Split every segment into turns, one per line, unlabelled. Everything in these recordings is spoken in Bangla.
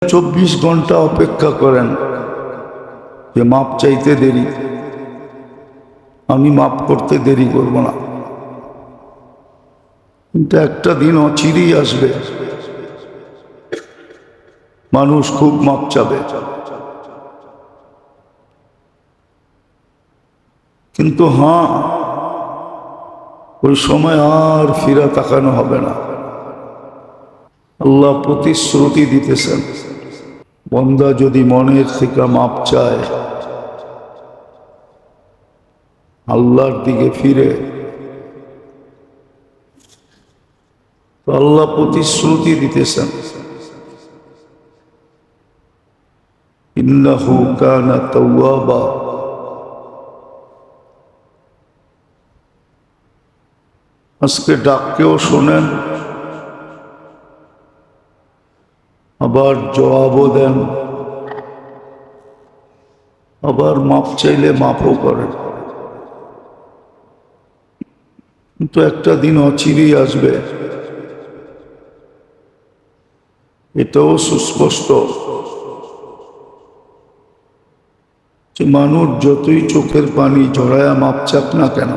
24 ঘন্টা অপেক্ষা করেন যে মাপ চাইতে দেরি, আমি মাপ করতে দেরি করব না। কিন্তু একটা দিন অচিরেই আসবে, মানুষ খুব মাপ চাবে, কিন্তু হ্যাঁ, ওই সময় আর ফিরা তাকানো হবে না। আল্লাহ প্রতিশ্রুতি দিতেছেন, বন্দা যদি মনের থেকে মাপ চায়, আল্লাহর দিকে ফিরে, তো আল্লাহ প্রতিশ্রুতি দিতেছেন, ইন্নাহু কানা তাওয়াবা। আজকে ডাককেও শোনেন, আবার জবাবও দেন, আবার মাপ চাইলে মাপও করেন। কিন্তু একটা দিন অচিরেই আসবে, এটাও সুস্পষ্ট যে মানুষ যতই চোখের পানি ঝরায়া মাপ চাক না কেন,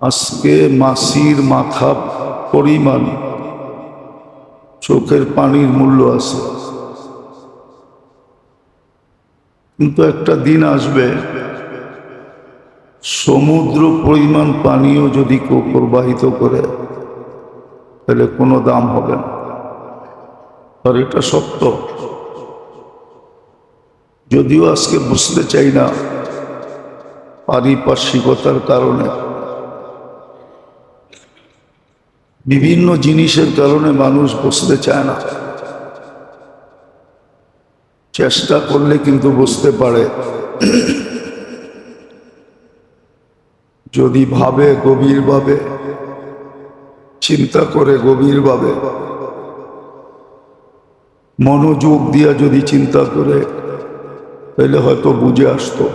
আজকে মাসির মাথা পরিমাণ চোখের পানির মূল্য আছে। কিন্তু একটা দিন আসবে, সমুদ্র পরিমাণ পানিও যদি কেউ প্রবাহিত করে, তাহলে কোনো দাম হবে না। আর এটা সত্য, যদিও আজকে বুঝতে চাই না, পারিপার্শ্বিকতার কারণে, বিভিন্ন জিনিসের কারণে মানুষ বুঝতে চায় না। চেষ্টা করলে কিন্তু বুঝতে পারে, যদি ভাবে গভীরভাবে, চিন্তা করে গভীরভাবে, মনোযোগ দিয়া যদি চিন্তা করে, তাহলে হয়তো বুঝে আসতো।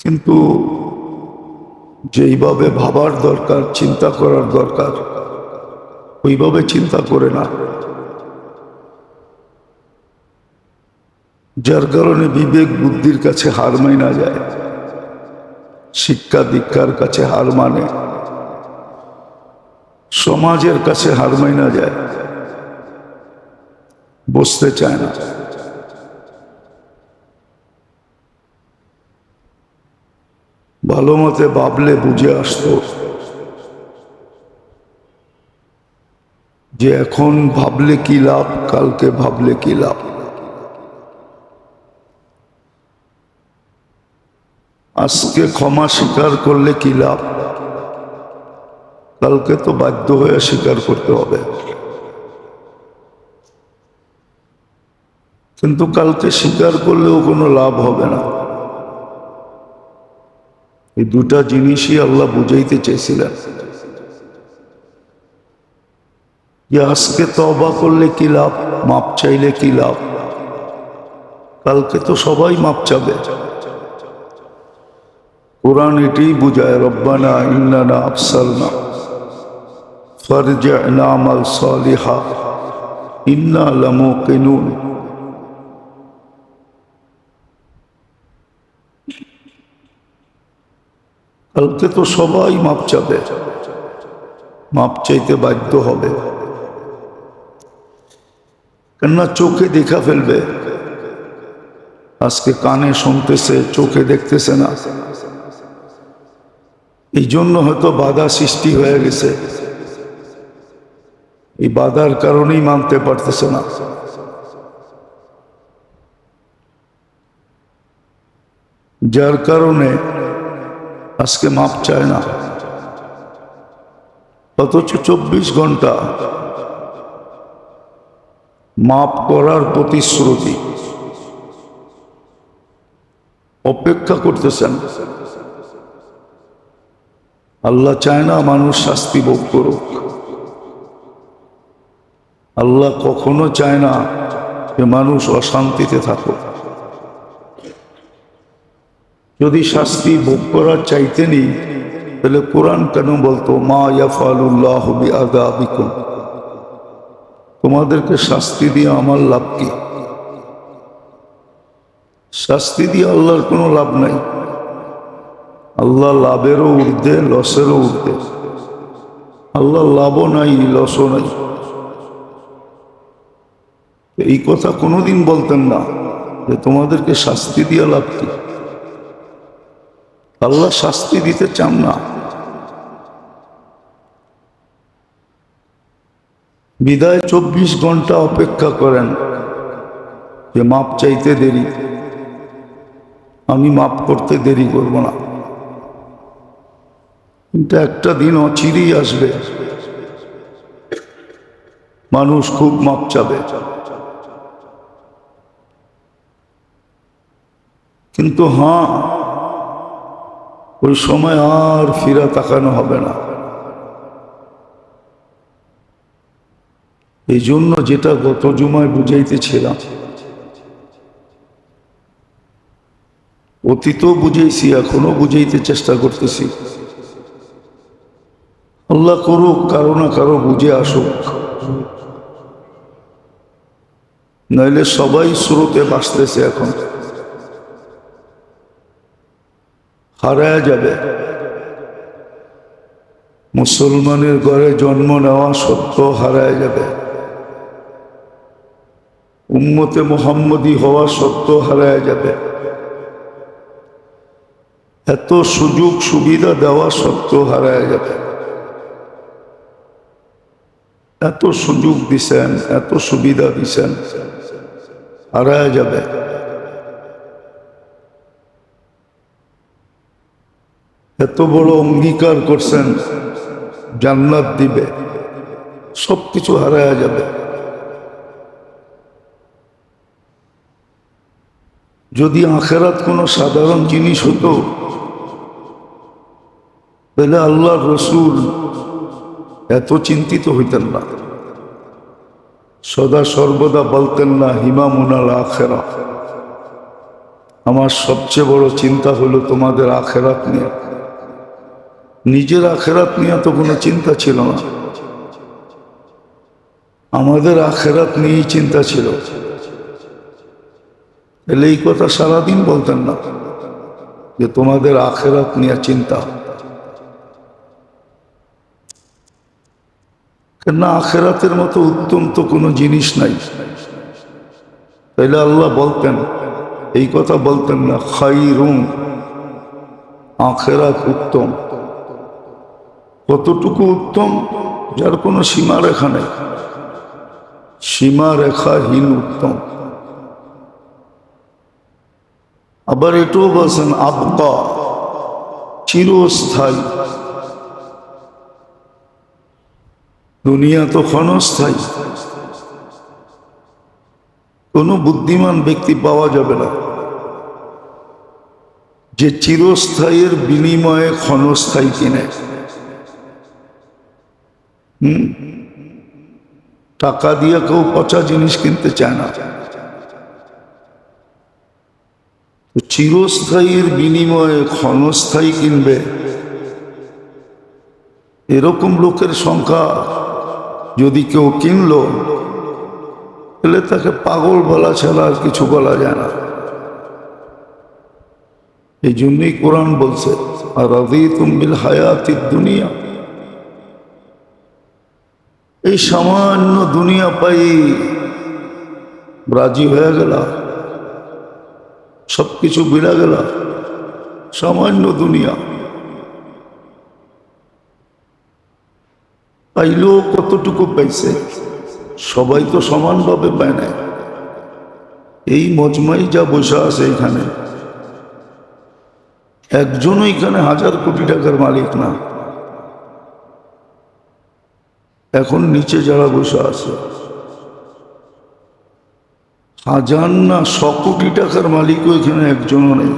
কিন্তু যেইভাবে ভাবার দরকার, চিন্তা করার দরকার, ওইভাবে চিন্তা করে না, যার কারণে বিবেক বুদ্ধির কাছে হার মানা যায়, শিক্ষা দীক্ষার কাছে হার মানে, সমাজের কাছে হার মানা যায়, বুঝতে চায় না। ভালো মতে ভাবলে বুঝে আসতো যে এখন ভাবলে কি লাভ, কালকে ভাবলে কি লাভ। আজকে ক্ষমা স্বীকার করলে কি লাভ, কালকে তো বাধ্য হয়ে স্বীকার করতে হবে। কিন্তু কালকে স্বীকার করলেও কোনো লাভ হবে না। এই দুটা জিনিসই আল্লাহ বুঝাইতে চেয়েছিলেন, যে আজকে তওবা করলে কি লাভ, মাপ চাইলে কি লাভ, কালকে তো সবাই মাপ চাবে। কোরআন এটাই বুঝায়, রব্বানা ইন্নানা আফসালনা ফারজি'না আমাল সালিহা ইন্না লামুকিনুন। কালকে তো সবাই মাপ চাবে, মাপ চাইতে বাধ্য হবে, কেননা চোখে দেখা ফেলবে। আজকে কানে শুনতেছে, চোখে দেখতেছে না, এই জন্য হয়তো বাধা সৃষ্টি হয়ে গেছে। এই বাধার কারণেই মানতে পারতেছে না। যার কারণে আজকে মাপ চায় না, অথচ 24 ঘন্টা মাপ করার প্রতিশ্রুতি, অপেক্ষা করতেছেন। আল্লাহ চায় না মানুষ শাস্তি ভোগ করুক। আল্লাহ কখনো চায় না যে মানুষ অশান্তিতে থাকুক। যদি শাস্তি ভোগ করার চাইতেনই, তাহলে কোরআন কেন বলতো মা ইয়াফআলুল্লাহু বিআযাবিকুম, তোমাদেরকে শাস্তি দিয়ে আমার লাভ কি? শাস্তি দিয়ে আল্লাহর কোনো লাভ নাই। আল্লাহ লাভেরও ঊর্ধ্বে, লসেরও ঊর্ধ্বে। আল্লাহ লাভও নাই, লসও নাই। এই কথা কোনোদিন বলতেন না যে তোমাদেরকে শাস্তি দিয়ে লাভ কি। আল্লাহ শাস্তি দিতে চান না। বিদায় 24 ঘন্টা অপেক্ষা করেন যে মাপ চাইতে দেরি, আমি মাপ করতে দেরি করব না। কিন্তু একটা দিন অচিরেই আসবে, মানুষ খুব মাপ চাবে, কিন্তু হ্যাঁ, ওই সময় আর ফিরা তাকানো হবে না। এই জন্য যেটা গত জুমায় বুঝাইতেছিলাম, অতীতও বুঝাইছি, এখনো বুঝাইতে চেষ্টা করতেছি। আল্লাহ করুক কারো না কারো বুঝে আসুক, নইলে সবাই স্রোতে ভাসতেছে, এখন হারায় যাবে। মুসলমানের ঘরে জন্ম নেওয়া সত্ত্বেও হারায় যাবে, উম্মতে মুহাম্মদী হওয়া সত্ত্বেও হারায় যাবে, এত সুযোগ সুবিধা দেওয়া সত্ত্বেও হারায় যাবে। এত সুযোগ দিছেন, এত সুবিধা দিছেন, হারায় যাবে। এত বড় অঙ্গীকার করছেন জান্নাত দিবে, সবকিছু হারায় যাবে। যদি আখেরাত কোনো সাধারণ জিনিস হতো, তাহলে আল্লাহর রসুল এত চিন্তিত হইতেন না, সদা সর্বদা বলতেন না হিমামুনাল আখেরা, আমার সবচেয়ে বড় চিন্তা হলো তোমাদের আখেরাত নিয়ে। নিজের আখেরাত নিয়ে তো কোনো চিন্তা ছিল না, আমাদের আখেরাত নিয়েই চিন্তা ছিল। তাহলে এই কথা সারাদিন বলতেন না যে তোমাদের আখেরাত নিয়ে চিন্তা, কেননা আখেরাতের মতো উত্তম তো কোনো জিনিস নাই। তাইলে আল্লাহ বলতেন, এই কথা বলতেন না খাইরুম, আখেরাত উত্তম। কতটুকু উত্তম? যার কোনো সীমারেখা নেই, সীমারেখাহীন উত্তম। আবার এটাও বলছেন আবকা, চিরস্থায়ী। দুনিয়া তো ক্ষণস্থায়ী, কোনো বুদ্ধিমান ব্যক্তি পাওয়া যাবে না যে চিরস্থায়ীর বিনিময়ে ক্ষণস্থায়ী কিনে। টাকা দিয়ে কেউ পচা জিনিস কিনতে চায় না। চিরস্থায়ীর বিনিময়ে ক্ষণস্থায়ী কিনবে, এরকম লোকের সংখ্যা যদি কেউ কিনলো, তাহলে তাকে পাগল বলা ছাড়া আর কিছু বলা যায় না। এই জন্যই কোরআন বলছে আর রাদিতুম বিল হায়াতিদ দুনিয়া, এই সামান্য দুনিয়া পাই রাজি হয়ে গেল, সবকিছু বিড়া গেল, সামান্য দুনিয়া পাইলেও কতটুকু পাইছে? সবাই তো সমানভাবে পায় না। এই মজমাই যা বসে আছে এখানে, একজনও এখানে 1000 কোটি টাকার মালিক না। এখন নিচে যারা বসে আছে 1000 না 100 কোটি টাকার মালিকও এখানে একজনও নেই।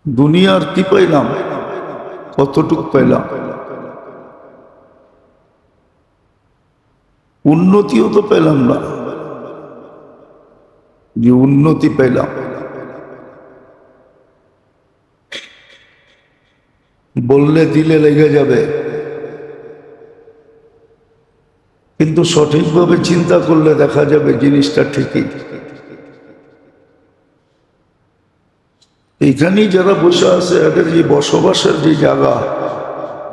দুনিয়ার কি পাইলাম? কতটুক পাইলাম? উন্নতিও তো পেলাম না, যে উন্নতি পেলাম। বললে দিলে লেগে যাবে, কিন্তু সঠিকভাবে চিন্তা করলে দেখা যাবে জিনিসটা ঠিকই। এইখানেই যারা বসে আছে এদের যে বসবাসের যে জায়গা,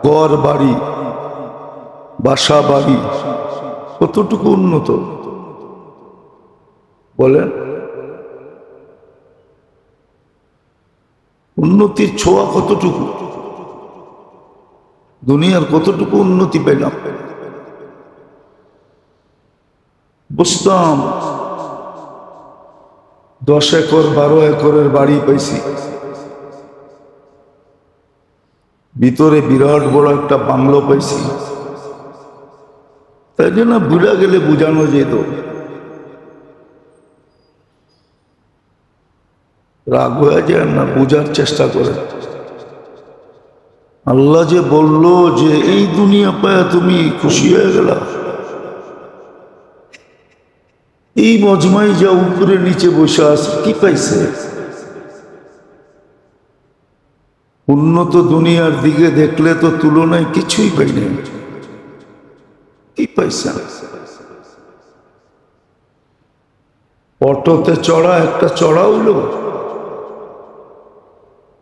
ঘর বাড়ি, বাসা বাড়ি কতটুকু উন্নত বলেন? উন্নতির ছোঁয়া কতটুকু, দুনিয়ার কতটুকু উন্নতি পেলাম। বুঝতাম 10 একর 12 একরের বাড়ি পাইছি, ভিতরে বিরাট বড় একটা বাংলো পাইছি, তাই জন্য বুঝা গেলে বুঝানো যেত। রাগ হয়ে যায় না, বুঝার চেষ্টা করে। আল্লাহ যে বলল যে এই দুনিয়া পায় তুমি খুশি হয়ে গেলা, এই মজমাই যা উপরে নিচে বসে আছে কি পাইছে? উন্নত দুনিয়ার দিকে দেখলে তো তুলনায় কিছুই পাই না। কি পাইছে? অটোতে চড়া একটা চড়া হইল,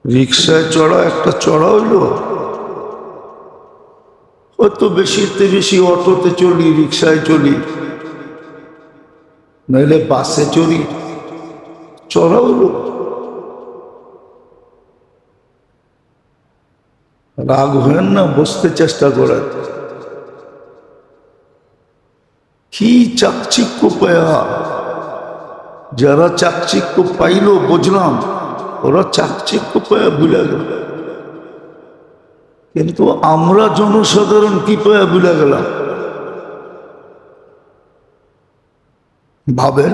রিক্সায় চড়া একটা চড়া হইল। হয়তো বেশিতে বেশি অটোতে চলি, রিক্সায় চলি, নাইলে বাসে চড়ি, চড়া হইল। রাগ হয়েন না, বুঝতে চেষ্টা করেন। কি চাকচিক্য পায়া, যারা চাকচিক্য পাইল বুঝলাম, ওরা চাকচিক্য পায়া ভুলে গেল। কিন্তু আমরা জনসাধারণ কি পায়া ভুলে গেলাম? ভাবেন,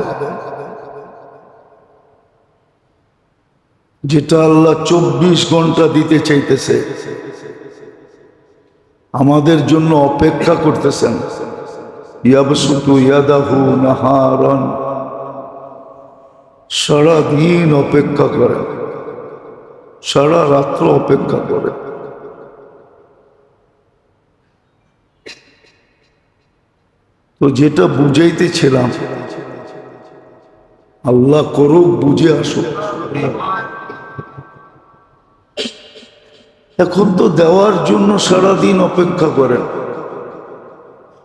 যেটা আল্লাহ 24 ঘন্টা দিতে চাইতেছে, আমাদের জন্য অপেক্ষা করতেছেন। ইয়াবসুতু ইয়াদাহু নাহারান, সারাদিন অপেক্ষা করে, সারা রাত্র অপেক্ষা করে। তো যেটা বুঝাইতেছিলাম, আল্লাহ করুক বুঝে আসুক। এখন তো দেওয়ার জন্য সারাদিন অপেক্ষা করেন,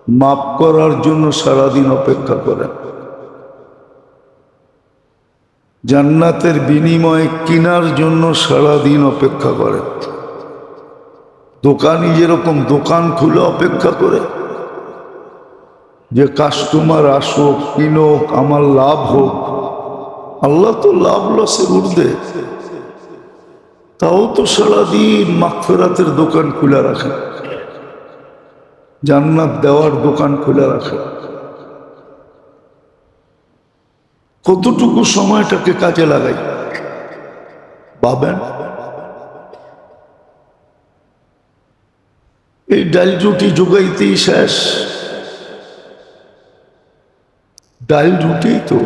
মাফ করার জন্য সারাদিন অপেক্ষা করেন, জান্নাতের বিনিময়ে কেনার জন্য সারাদিন অপেক্ষা করেন। দোকানি যেরকম দোকান খুলে অপেক্ষা করে যে কাস্টমার আসুক, কিনুক, আমার লাভ হোক। আল্লাহ তো লাভ লসের ঊর্ধ্বে, তাও তো সারাদিন মাগফিরাতের দোকান খুলে রাখেন, জান্নাত দেওয়ার দোকান খুলে রাখেন। কতটুকু সময়টাকে কাজে লাগাই ভাবেন। এই ডাল রুটি যোগাইতেই শেষ, ডাল রুটি তো।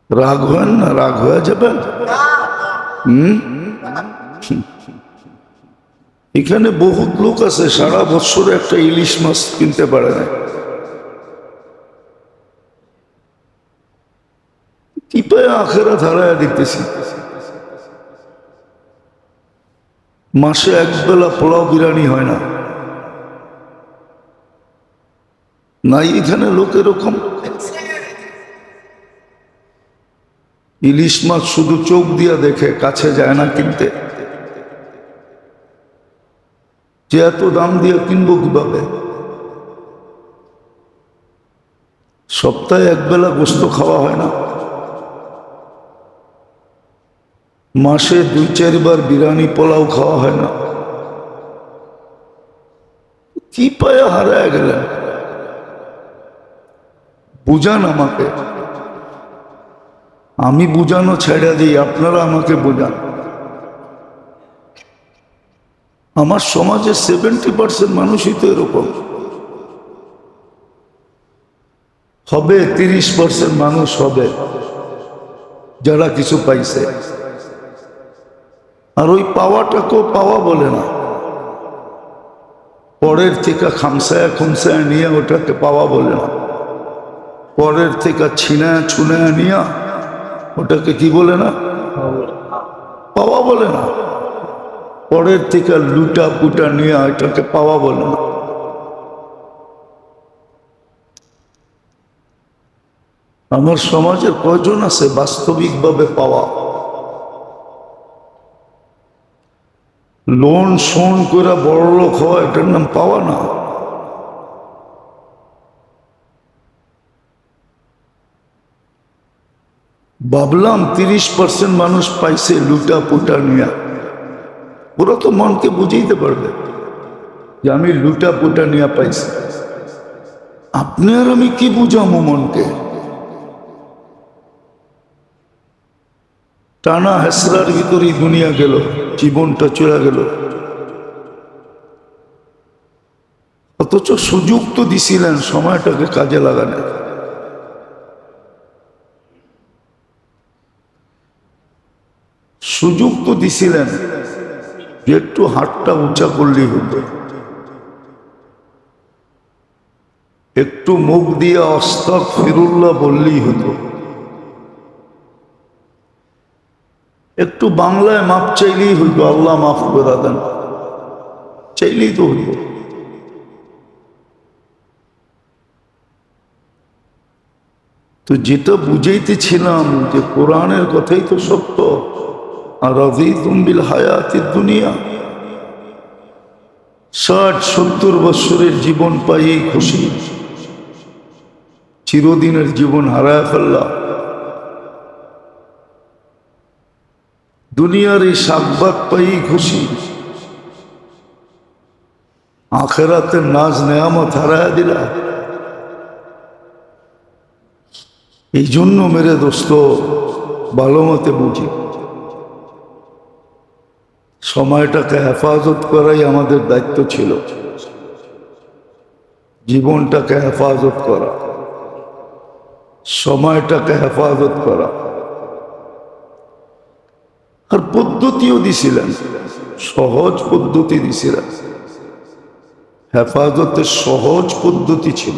রাগ হন না, রাগ হয়ে যাবেন। এখানে বহুত লোক আছে সারা বছর একটা ইলিশ মাছ কিনতে পারে না। কি পায় আখেরাত হারায়া দিতেছি। মাসে একবেলা পোলাও বিরিয়ানি হয় না, নাই এখানে লোক এরকম। ইলিশ মাছ শুধু চোখ দিয়া দেখে, কাছে যায় না কিনতে। যে এত দাম দিয়ে কিনবো কিভাবে? সপ্তাহে একবেলা গোস্ত খাওয়া হয় না, মাসে 2-4 বার বিরিয়ানি পোলাও খাওয়া হয় না। কি পায়া হারায় গেলেন? বুঝান আমাকে, আমি বুঝানো ছেড়ে দিই, আপনারা আমাকে বুঝান। আমার সমাজে 70% মানুষই তো এরকম হবে। 30% মানুষ হবে যারা কিছু পাইছে, আর ওই পাওয়াটাকেও পাওয়া বলে না। পরের থেকে খামসায় খুমসায় নিয়ে ওটাকে পাওয়া বলে না। পরের থেকে ছিনায় ছুনায় নিয়ে ওটাকে কি বলে না? পাওয়া বলে না। পরের থেকে লুটা পুটা নিয়ে এটাকে পাওয়া বলে না। আমার সমাজের কয়জন আছে বাস্তবিকভাবে পাওয়া? লোন শোন করে বড় লোক হয়, এটার নাম পাওয়া না। ভাবলাম 30% মানুষ পাইছে লুটা পুটা নিয়ে। ওরা তো মনকে বুঝাইতে পারবে যে আমি লুটা পুটা নিয়ে পাইছি। আপনি আর আমি কি বুঝামো মনকে? টানা হেসরার ভিতরেই দুনিয়া গেল, জীবনটা চলে গেল। অথচ সুযোগ তো দিছিলেন সময়টাকে কাজে লাগানো। সুযোগ তো দিছিলেন যে একটু হাতটা উঁচা করলেই হতো, একটু মুখ দিয়ে আস্তাগফিরুল্লাহ বললেই হতো, একটু বাংলায় মাপ চাইলেই হইতো, আল্লাহ মাফ করে দেন চাইলেই তো হইতো। তো যেটা বুঝাইতেছিলাম যে কোরআনের কথাই তো সত্য। আর রাযীতুম বিল হায়াতিদ দুনিয়া, 60-70 বছরের জীবন পাই খুশি, চিরদিনের জীবন হারায় ফেললাম। দুনিয়ার এই শাকবাক পাই খুশি, আখেরাতের নাজ নেয়ামত হারায় দিলা। এই জন্য মেরে দোস্ত ভালো মতে বুঝি, সময়টাকে হেফাজত করাই আমাদের দায়িত্ব ছিল। জীবনটাকে হেফাজত করা, সময়টাকে হেফাজত করা। আর পদ্ধতিও দিছিলেন, সহজ পদ্ধতি দিছিলেন। হেফাজতের সহজ পদ্ধতি ছিল।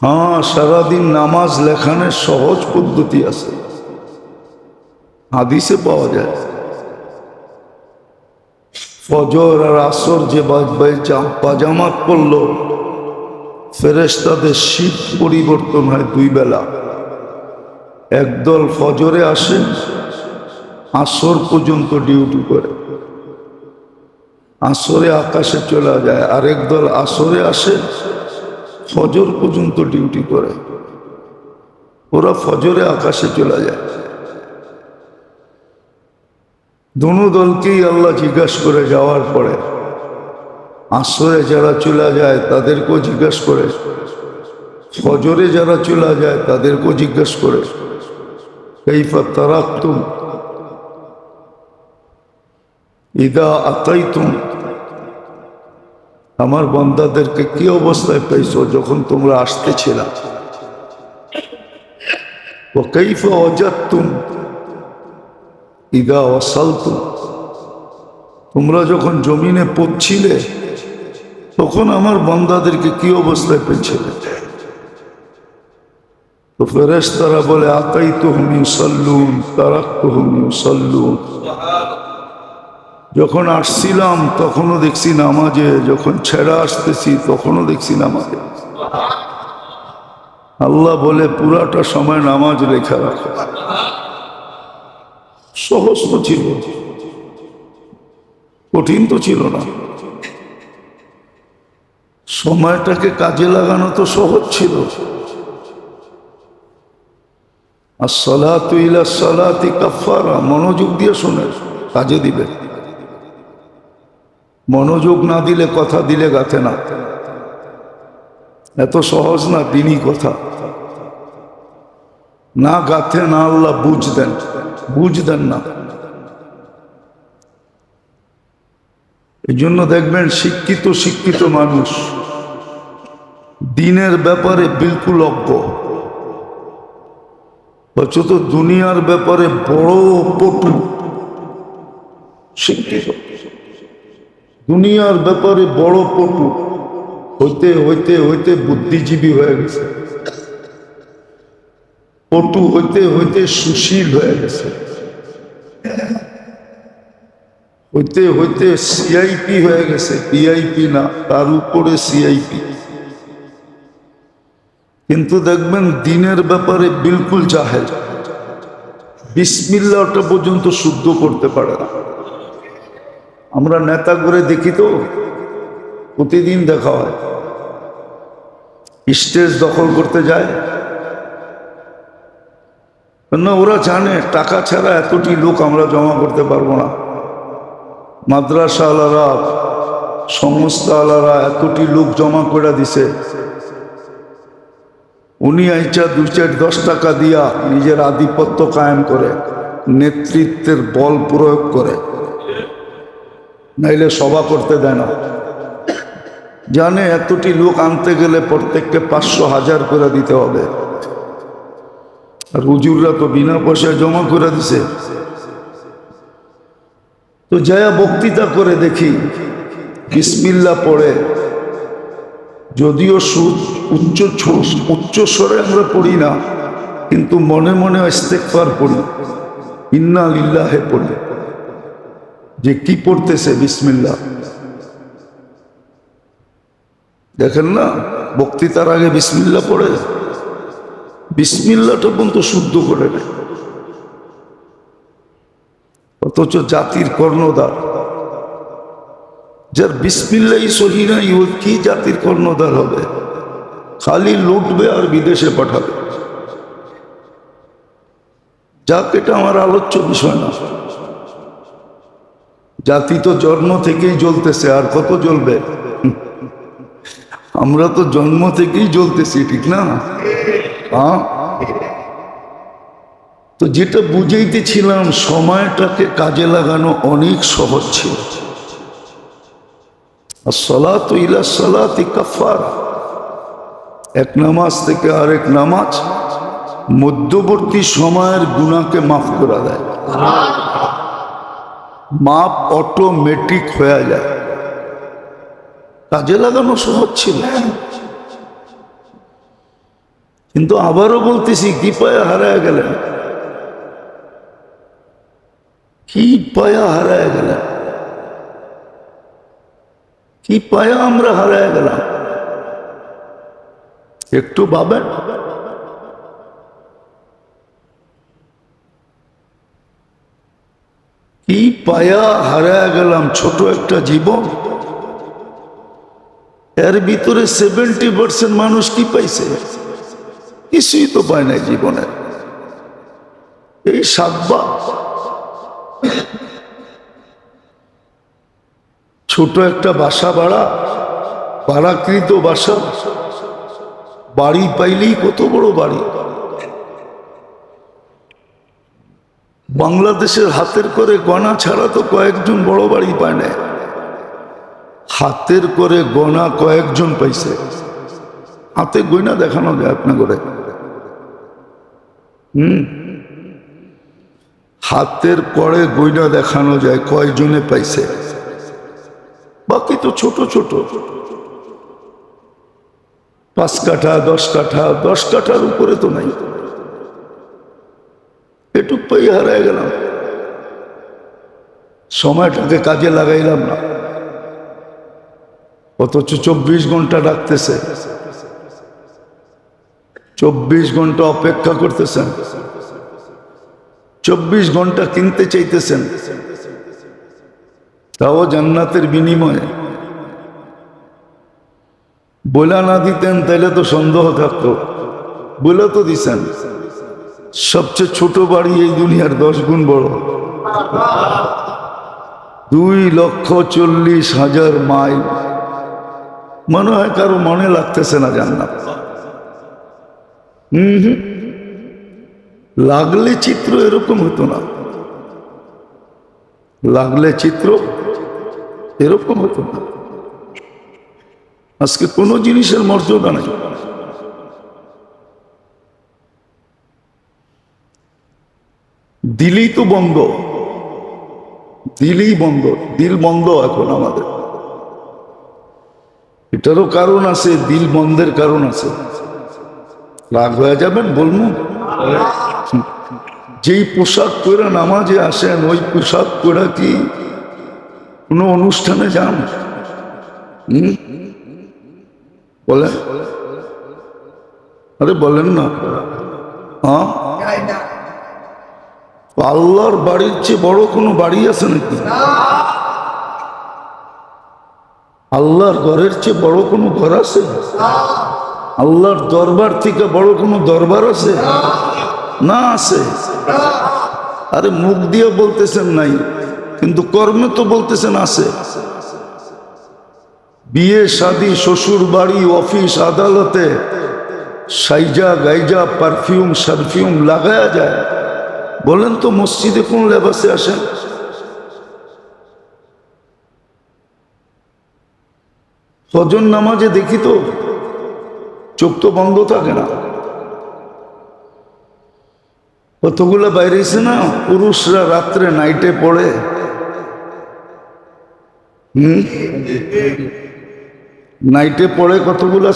হ্যাঁ, সারাদিন নামাজ লেখানের সহজ পদ্ধতি আছে, হাদিসে পাওয়া যায়। ফজর আর আসর যে পাজামাত পড়ল, ফেরেশতাদের শীত পরিবর্তন হয় 2 বেলা। একদল ফজরে আসে, আসর পর্যন্ত ডিউটি করে, আসরে আকাশে চলে যায়। আরেক দল আসরে আসে, ফজর পর্যন্ত ডিউটি করে, ওরা ফজরে আকাশে চলে যায়। দোনো দলকেই আল্লাহ জিজ্ঞাসা করে যাওয়ার পরে, আসরে যারা চলে যায় তাদেরকেও জিজ্ঞাসা করে, ফজরে যারা চলে যায় তাদেরকেও জিজ্ঞাসা করে, কাইফা তারাকতুম ইদা আতাইতুম, আমার বান্দাদেরকে কি অবস্থায় পাইছো যখন তোমরা আসতেছিলা। ওয়া কাইফা ওয়াজাদতুম ইদা ওয়াসালতুম, তোমরা যখন জমিনে পৌঁছিলে তখন আমার বান্দাদেরকে কি অবস্থায় পেয়েছিলে। তো ফেরেশতারা বলে আতাইতুহুম ইউসাল্লুন তারাকতুহুম ইউসাল্লুন, যখন আসছিলাম তখনও দেখছি নামাজে, যখন ছেড়ে আসতেছি তখনও দেখছি নামাজে। আল্লাহ বলে পুরাটা সময় নামাজ লেখা রাখো। সহজ তো ছিল, কঠিন তো ছিল না। সময়টাকে কাজে লাগানো তো সহজ ছিল। আসসালাতু ইলা সালাতি কাফারা, মনোযোগ দিয়ে শোনে, কাজে দিবে। মনোযোগ না দিলে কথা দিলে গাথে না। এত সহজ না দিনই কথা, না গাথে না। আল্লাহ বুঝ দেন না। এই জন্য দেখবেন শিক্ষিত শিক্ষিত মানুষ দিনের ব্যাপারে বিলকুল অজ্ঞ, অথচ দুনিয়ার ব্যাপারে বড় পটু। শিক্ষিত দুনিয়ার ব্যাপারে বড় পটু, হইতে হইতে হইতে বুদ্ধিজীবী হয়ে গেছে, পটু হইতে হইতে সুশীল হয়ে গেছে, হইতে হইতে সিআইপি হয়ে গেছে, পিআইপি না, তার উপরে সিআইপি। কিন্তু দেখবেন দিনের ব্যাপারে বিলকুল জাহেল, বিসমিল্লাহটা পর্যন্ত শুদ্ধ করতে পারে না। আমরা নেতা করে দেখি তো, প্রতিদিন দেখা হয়, স্টেজ দখল করতে যায় না, ওরা জানে টাকা ছাড়া এতটি লোক আমরা জমা করতে পারবো না। মাদ্রাসা আলারা, সংস্থা আলারা এতটি লোক জমা করে দিছে, উনি আইচা 2-4-10 টাকা দিয়া নিজের আধিপত্য কায়েম করে, নেতৃত্বের বল প্রয়োগ করে, নাইলে সভা করতে দেয় না। জানে এতটি লোক আনতে গেলে প্রত্যেককে 500-1000 করে দিতে হবে, আর হুজুররা তো বিনা পয়সায় জমা করে দিছে। তো যায়া বক্তৃতা করে দেখি, বিসমিল্লাহ পড়ে, যদিও উচ্চ স্বরে আমরা পড়ি না, কিন্তু মনে মনে ইস্তেগফার পড়ি, ইন্না লিল্লাহে পড়ি, যে কি পড়তেছে বিসমিল্লাহ। দেখেন না, বক্তৃতার আগে বিসমিল্লাহ পড়ে, বিসমিল্লাহটা পর্যন্ত শুদ্ধ করে নেয়, অথচ জাতির কর্ণধার, যার বিসমিল্লাহই সহি নাই, ও কি জাতির কর্ণধার হবে? খালি লুটবে আর বিদেশে পাঠাবে। যাক, এটা আমার আলোচ্য বিষয় না। জাতি তো জন্ম থেকেই জ্বলতেছে, আর কত জ্বলবে? আমরা তো জন্ম থেকেই জ্বলতেছি, ঠিক না? হ্যাঁ, তো যেটা বুঝাইতেছিলাম, সময়টাকে কাজে লাগানো অনেক সহজ ছিল। আসসালাতু ইলা সালাতি কাফারা, এক নামাজ থেকে আরেক নামাজ মধ্যবর্তী সময়ের গুনাহকে মাফ করে দেয়, মাপ অটোমেটিক হয়ে যায়। কাজে লাগানো সহজ ছিল। কিন্তু আবারও বলতেছি, কি পায়া হারায় গেলেন, কি পায়া হারায় গেলেন, কি পায়া আমরা হারায় গেলাম? একটু ভাবেন। কি পায়া হারায় গেলাম? ছোট একটা জীবন, এর ভিতরে 70% মানুষ কি পাইছে? কিছুই তো পায় নাই জীবনে। এই সাতবা ছোট একটা বাসা, ভাড়াকৃত বাসা, বাড়ি পাইলেই কত বড় বাড়ি। বাংলাদেশের হাতের করে গণা ছাড়া তো কয়েকজন বড় বাড়ি পায় না, হাতের করে গণা কয়েকজন পাইছে। হাতে গয়না দেখানো যায় আপনার করে, হাতের করে গয়না দেখানো যায় কয়জনে পাইছে। বাকি তো ছোট ছোট, 5 কাঠা 10 কাঠা, 10 কাঠার উপরে তো নাই। এটুক পাই হারায় গেলাম, সময়টাকে কাজে লাগাইলাম না। অথচ 24 ঘন্টা ডাকতেছে, 24 ঘন্টা অপেক্ষা করতেছেন, 24 ঘন্টা কিনতে চাইতেছেন, তাও জান্নাতের বিনিময়ে। বলে না দিতেন তাইলে তো সন্দেহ থাকতো, বলে তো দিছেন। সবচেয়ে ছোট বাড়ি এই দুনিয়ার 10 গুণ বড়, 2,40,000 মাইল। মনে হয় কারো মনে লাগতেছে না জান্নাত। লাগলে চিত্র এরকম হতো না, লাগলে চিত্র এরকম হতো না। আজকে কোনো জিনিসের মর্যাদা নাই। দিলই তো বন্ধ, দিলই বন্ধ, দিল বন্ধ এখন আমাদের। এটারও কারণ আছে, দিল বন্ধের কারণ আছে। রাগ হয়ে যাবেন বলবো, যেই পোশাক পরে নামাজে আসেন ওই পোশাক পরে কি কোনো অনুষ্ঠানে যান? বলেন, আরে বলেন না। হ্যাঁ, আল্লাহর বাড়ির চেয়ে বড় কোনো বাড়ি আছে নাকি? আল্লাহর ঘরের চেয়ে বড় কোনো ঘর আছে? আল্লাহর দরবার থেকে বড় কোনো দরবার আছে? না, আছে। আরে মুখ দিয়ে বলতেছেন নাই, কিন্তু কর্মে তো বলতেছেন আছে। বিয়ে শাদী, শ্বশুর বাড়ি, অফিস, আদালতে সাইজা গাইজা পারফিউম সারফিউম লাগায়া যায়। বলেন তো মসজিদে কোন লেবাসে আসেন? ফজর নামাজে দেখি তো চোখ তো বন্ধ থাকে না। কতগুলা বাইরেছে না পুরুষরা রাত্রে নাইটে পড়ে। নাইটে পড়ে কতগুলা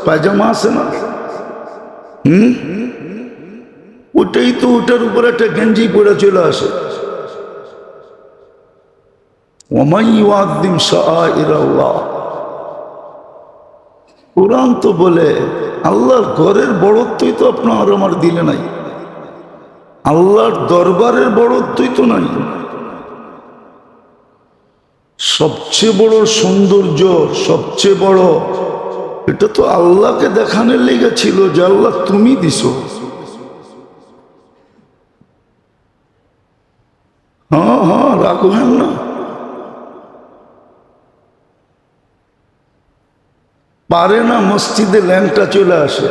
পায়জামা আছে না? ওটাই তো, ওটার উপর একটা গেঞ্জি পরে চলে আসে। ওমাই ইউআযযিম শাআইরাল্লাহ, কোরআন তো বলে আল্লাহর ঘরের বড়ত্বই তো আপনার আমার দিলে নাই, আল্লাহর দরবারের বড়ত্বই তো নাই। সবচেয়ে বড় সৌন্দর্য, সবচেয়ে বড়, এটা তো আল্লাহকে দেখানোর লেগে ছিল যে আল্লাহ তুমি দিছো। হ্যাঁ হ্যাঁ, রাখবেন না। পারে না মসজিদে ল্যাংটা চলে আসে,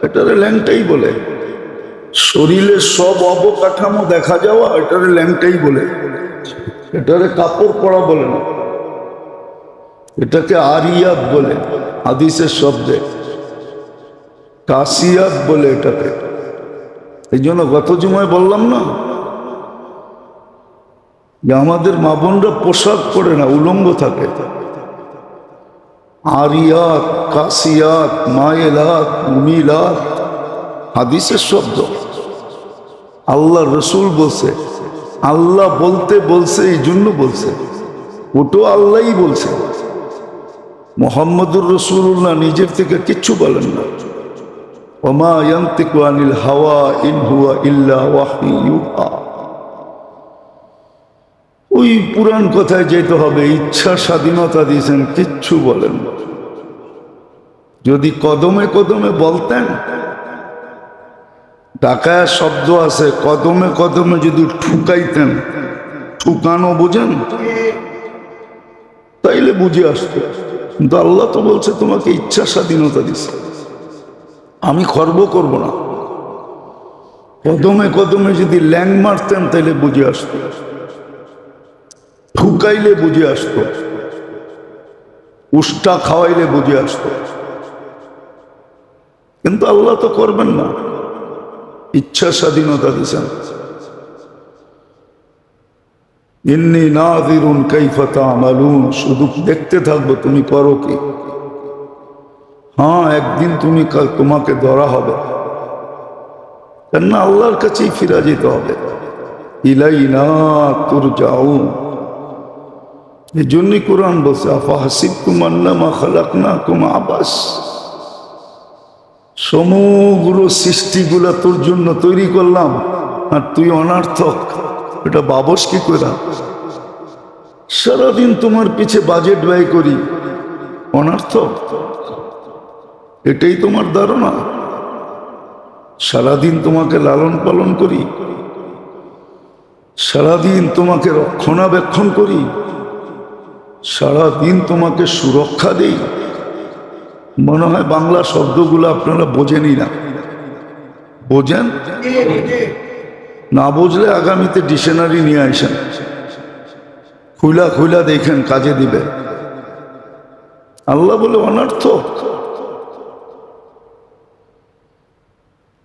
এটারে ল্যাংটাই বলে। শরীরের সব অবকাঠামো দেখা যাওয়া, এটারে ল্যাংটাই বলে। এটারে কাপড় পরা বলে না, এটাকে আরিয়াত বলে হাদিসের শব্দে, কাসিয়াত বলে এটাকে। এই জন্য গত জুমায় বললাম না যে আমাদের মা বোনরা পোশাক পরে না, উলঙ্গ থাকে। আরিয়াত, কাসিয়াত, মায়েলাত, মুমিলাত হাদিসের শব্দ। আল্লাহ রসুল বলছে, আল্লাহ বলতে বলছে, এই জন্য বলছে, ওটো আল্লাহই বলছে। মুহাম্মদুর রাসূলুল্লাহ নিজের থেকে কিচ্ছু বলেন না। ওমা ইয়ানতিকু আনিল হাওয়া ইন হুয়া ইল্লা ওয়াহয়ু ইউহা। ওই পুরাণ কথায় যেতে হবে, ইচ্ছা স্বাধীনতা দিয়েছেন, কিচ্ছু বলেন না। যদি কদমে কদমে বলতেন, ঢাকায় শব্দ আছে, কদমে কদমে যদি ঠুকাইতেন, ঠুকানো বোঝেন, তাইলে বুঝে আসতো। কিন্তু আল্লাহ তো বলছে তোমাকে ইচ্ছা স্বাধীনতা দিছে, আমি খর্ব করব না। কদমে কদমে যদি ল্যাং মারতেন তাইলে বুঝে আসতো, ঠুকাইলে বুঝে আসতো, উষ্টা খাওয়াইলে বুঝে আসতো। কিন্তু আল্লাহ তো করবেন না, ইচ্ছা স্বাধীনতা দিয়েছেন। ইন্নী নাযিরুন কাইফা তা'মালুন, শুধু দেখতে থাকবো তুমি করো কি। হ্যাঁ, একদিন তোমাকে ধরা হবে, কেননা আল্লাহর কাছেই ফিরে যেতে হবে। ইলাইনা তুরজাউন, এই জন্যই কোরআন বলছে আফাহাসিবতুম আন্নামা খালাকনাকুম আবাস। সমগ্র সৃষ্টিগুলা তোর জন্য তৈরি করলাম আর তুই অনার্থক, এটা বাবস কি করে? সারাদিন তোমার পিছে বাজেট ব্যয় করি, অনার্থক, এটাই তোমার ধারণা? সারাদিন তোমাকে লালন পালন করি, সারাদিন তোমাকে রক্ষণাবেক্ষণ করি, সারাদিন তোমাকে সুরক্ষা দেই। মনে হয় বাংলা শব্দগুলো আপনারা বোঝেনই না। বোঝেন না? বুঝলে আগামীতে ডিকশনারি নিয়ে আসেন, খুলা খুলা দেখেন কাজে দিবে। আল্লাহ বলে অনর্থক,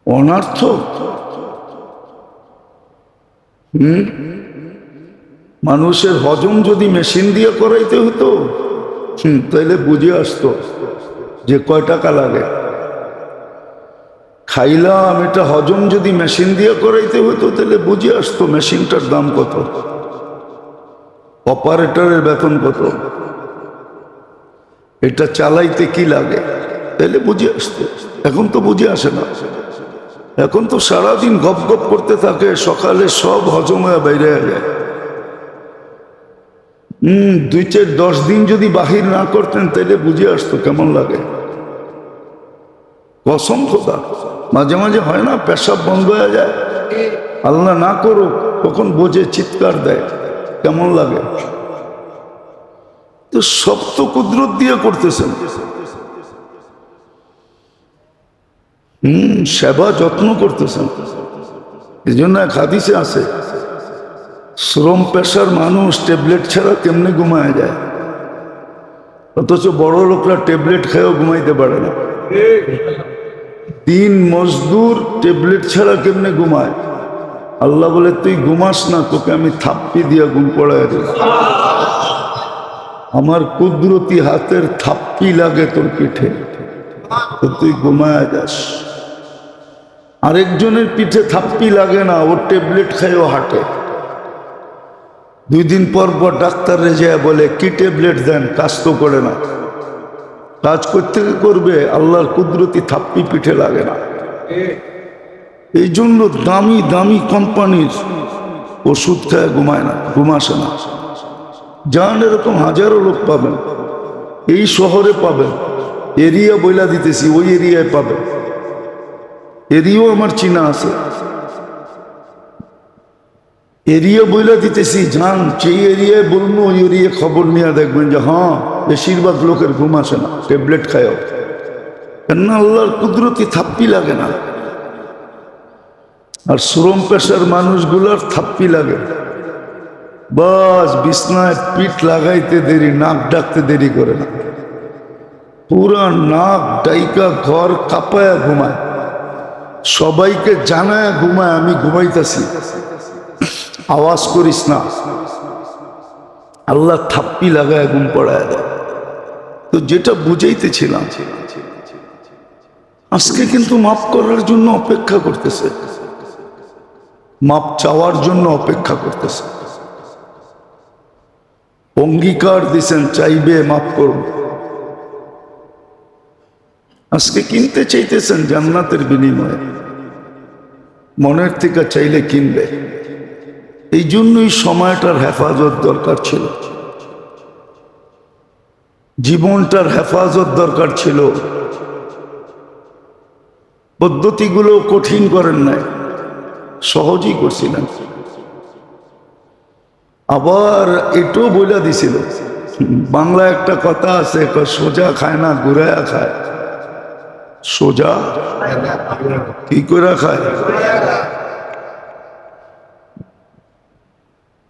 অনর্থক। মানুষের হজম যদি মেশিন দিয়ে করাইতে হতো তাইলে বুঝে আসতো যে কয় টাকা লাগে। খাইলাম, এটা হজম যদি মেশিন দিয়ে করাইতে হতো তাহলে বুঝে আসতো মেশিনটার দাম কত, অপারেটরের বেতন কত, এটা চালাইতে কি লাগে, তাহলে বুঝে আসতো। এখন তো বুঝে আসে না। এখন তো সারাদিন গপ গপ করতে থাকে, সকালে সব হজম হয়ে বাইরে যায়। 2-4-10 দিন যদি বাহির না করতেন তাহলে বুঝে আসতো কেমন লাগে। কসম খোদা, মাঝে মাঝে হয় না পেশাব বন্ধ হয়ে যায়, আল্লাহ না করুক, তখন বোঝে, চিৎকার দেয়, কেমন লাগে। তো সব তো কুদরত দিয়ে করতেছেন। সেবা যত্ন করতেছেন। এই জন্য এক হাদিসে আছে, শ্রম পেশার মানুষ ট্যাবলেট ছাড়া কেমনে ঘুমায় যায়, অথচ বড় লোকরা ট্যাবলেট খেয়েও ঘুমাইতে পারে না। দিন মজদুর ট্যাবলেট ছাড়া কেমনে ঘুমায়? আল্লাহ বলে, তুই ঘুমাস না, তোকে আমি থাপ্পি দিয়া ঘুম পড়ায় দেব। আমার কুদরতি হাতের থাপ্পি লাগে তোর পিঠে, তো তুই ঘুমায় যাস। আরেকজনের পিঠে থাপ্পি লাগে না, ও ট্যাবলেট খায়ও হাঁটে। 2 দিন পর পর ডাক্তারে যায় বলে, কি ট্যাবলেট দেন, কাজ তো করে না। কাজ করতে করবে, আল্লাহর কুদরতি থাপ্পি পিঠে লাগে না। এই জন্য দামি দামি কোম্পানির ওষুধ খায় ঘুমায় না, ঘুমাসে না। যান, এরকম হাজারো লোক পাবেন, এই শহরে পাবেন, এরিয়া বইলা দিতেছি, ওই এরিয়ায় পাবেন। এরিয়াও আমার চিনা আছে, এরিয়া বইলা দিতেছি, যান সেই এরিয়ায় বলবো, ওই এরিয়া খবর নিয়ে দেখবেন যে হ্যাঁ, বেশিরভাগ লোকের ঘুম আসে না, ট্যাবলেট খায়ও। কেননা আল্লাহর কুদরতি থাপ্পি লাগে না। আর শ্রম পেশার মানুষগুলার থাপ্পি লাগে, বাস বিছনায় পিঠ লাগাইতে দেরি, নাক ডাকতে দেরি করে না, পুরা নাক ডাইকা ঘর কাঁপায়া ঘুমায়, সবাইকে জানায় ঘুমায়, আমি ঘুমাইতেছি, আওয়াজ করিস না। আল্লাহ থাপ্পি লাগায় ঘুম পড়ায় দেয়। তো যেটা বুঝাইতেছিলাম, আজকে কিন্তু মাফ করার জন্য অপেক্ষা করতেছে, মাপ চাওয়ার জন্য অপেক্ষা করতেছে। অঙ্গীকার দিছেন, চাইবে, মাফ করব। আজকে কিনতে চাইতেছেন জান্নাতের বিনিময়ে, মনের থেকে চাইলে কিনবে। এই জন্যই সময়টার হেফাজত দরকার ছিল, জীবনটার হেফাজত দরকার ছিল। পদ্ধতিগুলো কঠিন করেন নাই, সহজই করছিলেন। আবার এটাও বইলা দিছিল, বাংলা একটা কথা আছে, সোজা খায় না ঘুরায়া খায়। সোজা কি করে খায়?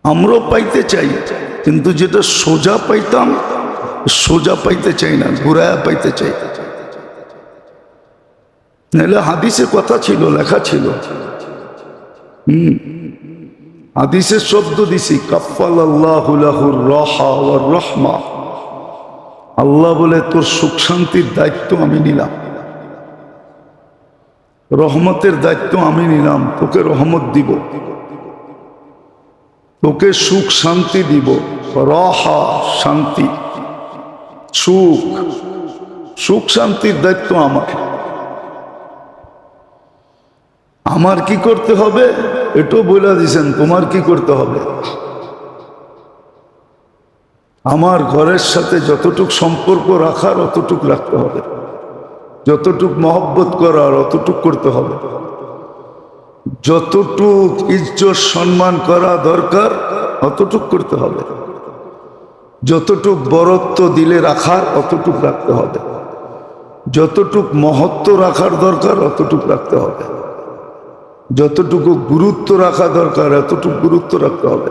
আমরাও পাইতে চাই, কিন্তু যেটা সোজা পাইতাম, সোজা পাইতে চাই না, ঘুরায়া পাইতে চাই। নাহলে হাদিসে কথা ছিল, লেখা ছিল, হাদিসের শব্দ দিছি, কাফফালাল্লাহু লাহুর রাহা ওয়ার রাহমা। আল্লাহ বলে, তোর সুখ শান্তির দায়িত্ব আমি নিলাম, রহমতের দায়িত্ব আমি নিলাম, তোকে রহমত দিব, তোকে সুখ শান্তি দিব। রাহা শান্তি, সুখ, সুখ শান্তির দায়িত্ব আমার। আমার কি করতে হবে এটাও বলে দিয়েছেন, তোমার কি করতে হবে। আমার ঘরের সাথে যতটুক সম্পর্ক রাখার অতটুক রাখতে হবে, যতটুক মহব্বত করার অতটুক করতে হবে, যতটুক ইজ্জত সম্মান করা দরকার অতটুক করতে হবে, যতটুক বরত্ব দিলে রাখার অতটুক রাখতে হবে, যতটুক মহত্ব রাখার দরকার অতটুক রাখতে হবে, যতটুকু গুরুত্ব রাখা দরকার এতটুকু গুরুত্ব রাখতে হবে।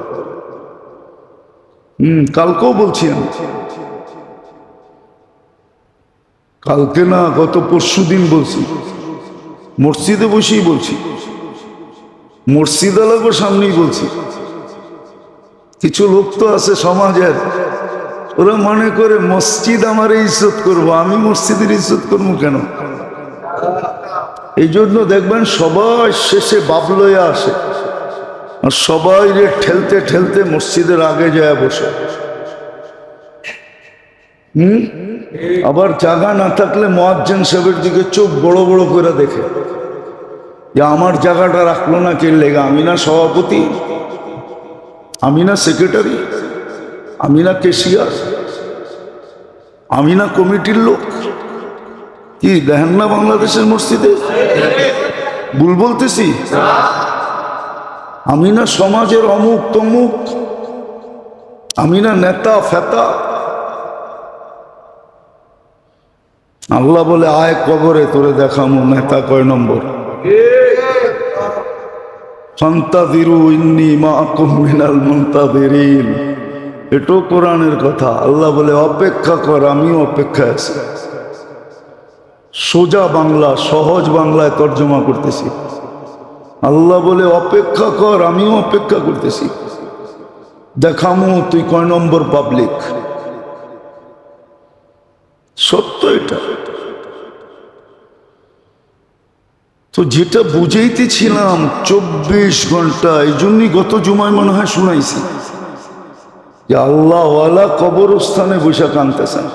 কালকেও বলছি আমি, কালকে না গত পরশু দিন বলছি, মসজিদে বসেই বলছি, মসজিদ আলাগো সামনেই বলছি। কিছু লোক তো আছে সমাজের, ওরা মনে করে মসজিদ আমার ইজ্জত করবো, আমি মসজিদের ইজ্জত করবো কেন? এই জন্য দেখবেন সবাই শেষে বাবলয়া আসে, আর সবাই রে ঠেলতে ঠেলতে মসজিদের আগে যায় বসে। আবার জায়গা না থাকলে মুয়াজ্জিন সাহেবের দিকে চোখ বড় বড় করে দেখে, যে আমার জায়গাটা রাখলো না কে লেগা? আমি না সভাপতি, আমি না সেক্রেটারি, আমি না কেশিয়ার, আমি না কমিটির লোক? কি দেখেন না বাংলাদেশের মসজিদে? ভুল বলতেছি? আমি না সমাজের অমুক তমুক, আমি না নেতা ফেতা? আল্লাহ বলে আয় কবরে তোরে দেখামো নেতা কয় নম্বর। ফান্তাযিরু ইন্নী মাআকুম মিনাল মুনতাযিরিন, এটাও কোরআনের কথা। আল্লাহ বলে অপেক্ষা কর, আমিও অপেক্ষায় আছি। সোজা বাংলা, সহজ বাংলায় তর্জমা করতেছি। আল্লাহ বলে অপেক্ষা কর, আমিও অপেক্ষা করতেছি, দেখামো তুই কয় নম্বর পাবলিক। সত্য এটা। তো যেটা বুঝাইতেছিলাম 24 ঘন্টা, এই জন্যই গত জুমায় মনে হয় শুনাইছি যে আল্লাহওয়ালা কবরস্থানে বসে কাঁদতেছেন।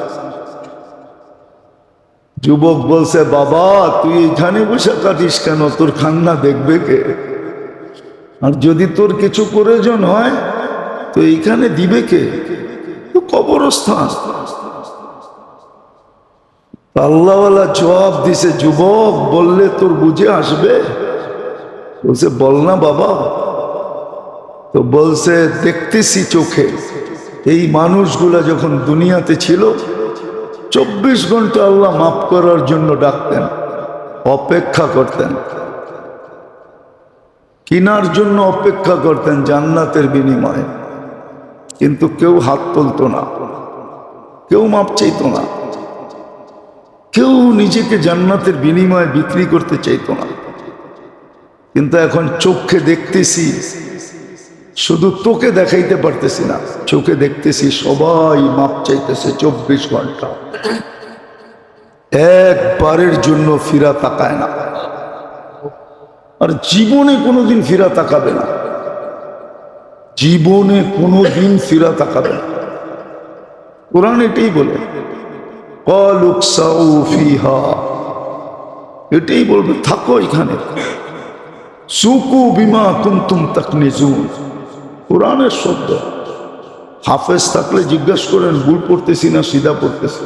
যুবক বলছে, বাবা তুই এখানে বসে কাঁদিস কেন? তোর কান্না দেখবে কে? আর যদি তোর কিছু প্রয়োজন হয় তো এইখানে দিবে কে? তো কবরস্থান। আল্লাহওয়ালা জবাব দিছে, যুবক বললে তোর বুঝে আসবে? বলছে বল না বাবা। তো বলছে দেখতেছি চোখে, এই মানুষগুলা যখন দুনিয়াতে ছিল 24 ঘন্টা আল্লাহ মাফ করার জন্য ডাকতেন, অপেক্ষা করতেন, কিনার জন্য অপেক্ষা করতেন জান্নাতের বিনিময়ে, কিন্তু কেউ হাত তুলতো না, কেউ মাপ চাইতো না, কেউ নিজেকে জান্নাতের বিনিময়ে বিক্রি করতে চাইতো না। কিন্তু এখন চোখে দেখতেছি, শুধু তোকে দেখাইতে পারতেছি না, চোখে দেখতেছি সবাই মাপ চাইতেছে 24 ঘন্টা, একবারের জন্য ফিরা তাকায় না, আর জীবনে কোনোদিন ফিরা তাকাবে না, জীবনে কোনোদিন ফিরা তাকাবে না। কোরআন এটাই বলে, ক্বালুকসাউ ফিহা, এটাই বলবে থাকো এখানে, সুকু বিমা কুনতুম তাকনিজুন, কোরআনের শব্দ। হাফেজ থাকলে জিজ্ঞাসা করেন ভুল পড়তেছি না সিধা পড়তেছি,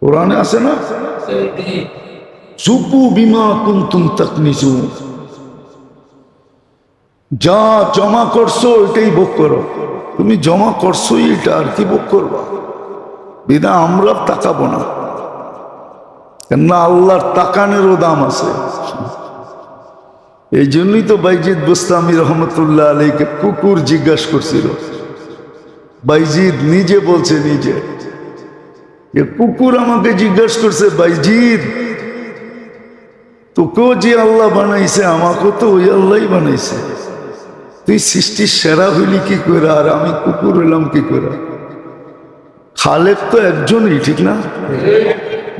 কোরআনে আছে না? সুকু বিমা কুনতুম তাকনিজুন, যা জমা করছো এটাই ভোগ করো। তুমি জমা করছোই এটা, আর কি ভোগ করবা? বিনা আমরা তাকাবো না, কেননা আল্লাহর তাকানেরও দাম আছে। এই জন্যই তো বাইজিদ বুস্তামি রহমতুল্লাহ আলাইকে কুকুর জিজ্ঞাসা করছিল। বাইজিদ নিজে বলছে, নিজে যে কুকুর আমাকে জিজ্ঞাসা করছে, বাইজিদ তোকেও যে আল্লাহ বানাইছে আমাকেও তো ওই আল্লাহই বানাইছে, তুই সৃষ্টির সেরা হইলি কি করে আর আমি কুকুর হইলাম কি করে? খালেক তো একজনই, ঠিক না?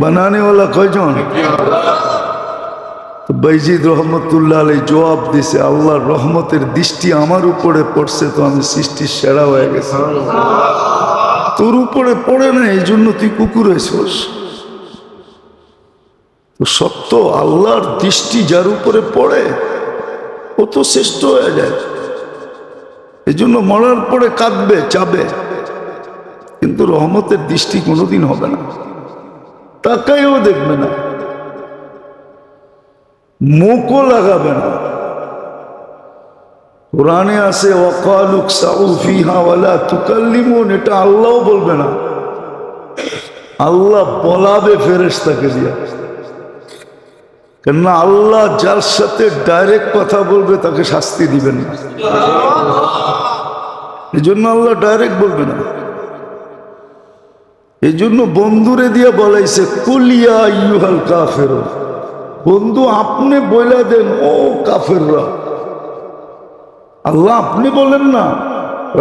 বানানেওয়ালা কয়জন? তো বাইজিদ রহমতুল্লাহ আলাই জবাব দিছে, আল্লাহর রহমতের দৃষ্টি আমার উপরে পড়ছে তো আমি সৃষ্টির সেরা হয়ে গেছি, তোর উপরে পড়ে না, এই জন্য তুই কুকুর হয়েছিস। তো সত্য, আল্লাহর দৃষ্টি যার উপরে পড়ে ও তো শ্রেষ্ঠ হয়ে যায়। এই জন্য মরার পরে কাঁদবে, চাবে, কিন্তু রহমতের দৃষ্টি কোনোদিন হবে না, তাকাইও দেখবে না, মুখও লাগাবে না। কোরআনে আছে ওয়াকালুকসাউ ফিহা ওয়ালা তুকাল্লিমুন, এটা আল্লাহও বলবে না, আল্লাহ বলাবে ফেরেশতাকে দিয়া। কেননা আল্লাহ যার সাথে ডাইরেক্ট কথা বলবে তাকে শাস্তি দিবেন না। এই জন্য আল্লাহ ডাইরেক্ট বলবে না। এই জন্য বন্ধুরে দিয়া বলাইছে কুলিয়া আইয়ুহাল কাফিরুন, বন্ধু আপনি বইলা দেন ও কাফেররা। আল্লাহ আপনি বলেন না,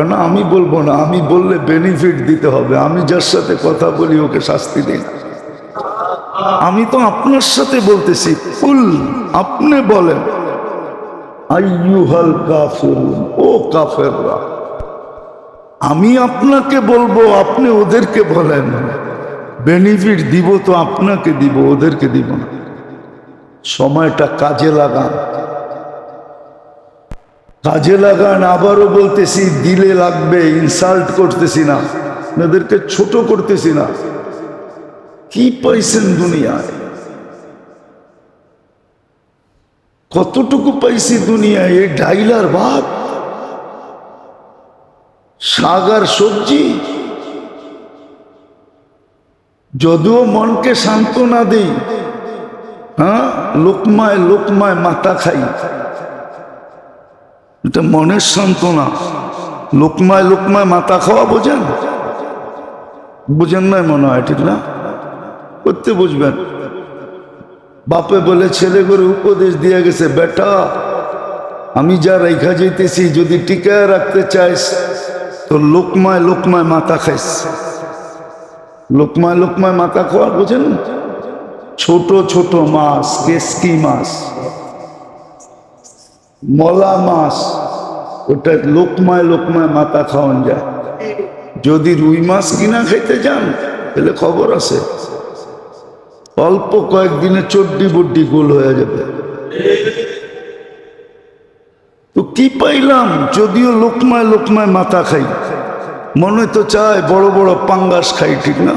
না আমি বলবো না, আমি বললে বেনিফিট দিতে হবে, আমি যার সাথে কথা বলি ওকে শাস্তি দিই না। আমি তো আপনার সাথে বলতেছি, কুল আপনি বলেন আইয়ুহাল কাফিরুন, ও কাফেররা। আমি আপনাকে বলবো, আপনি ওদেরকে বলেন, বেনিফিট দিব তো আপনাকে দিব, ওদেরকে দিব না। সময়টা কাজে লাগান, কাজে লাগান। আবারও বলতেছি, দিলে লাগবে, ইনসাল্ট করতেছি না, ওদেরকে ছোট করতেছি না। কি পাইছেন দুনিয়ায়? কতটুকু পাইছি দুনিয়ায়? এই ডাইলার ভাত, শাক আর সবজি। যদিও মনকে সান্ত্বনা দেই, হ্যাঁ, লোকমায় লোকমায় মাথা খাই, এটা মনের সান্ত্বনা। লোকমায় লোকমায় মাথা খাওয়া বোঝেন? বুঝেন নাই মনে হয়, ঠিক না? করতে বুঝবেন। বাপে বলে ছেলে করে উপদেশ দিয়ে গেছে, বেটা আমি যা রেখা যেতেছি যদি টিকায় রাখতে চাইস তো লোকমায় লোকমায় মাথা খাইস। লোকমায় লোকমায় মাথা খাওয়া বুঝেন? ছোট ছোট মাছ, কেসকি মাছ, মলা মাছ, ওটা লোকমায় লোকমায় মাথা খাওয়ান যায়। যদি রুই মাছ কিনা খাইতে যান তাহলে খবর আছে, অল্প কয়েকদিনে চড্ডি বড্ডি গোল হয়ে যাবে। তো কি পাইলাম? যদিও লোকমায় লোকমায় মাথা খাই, মনে তো চায় বড় বড় পাঙ্গাস খাই, ঠিক না?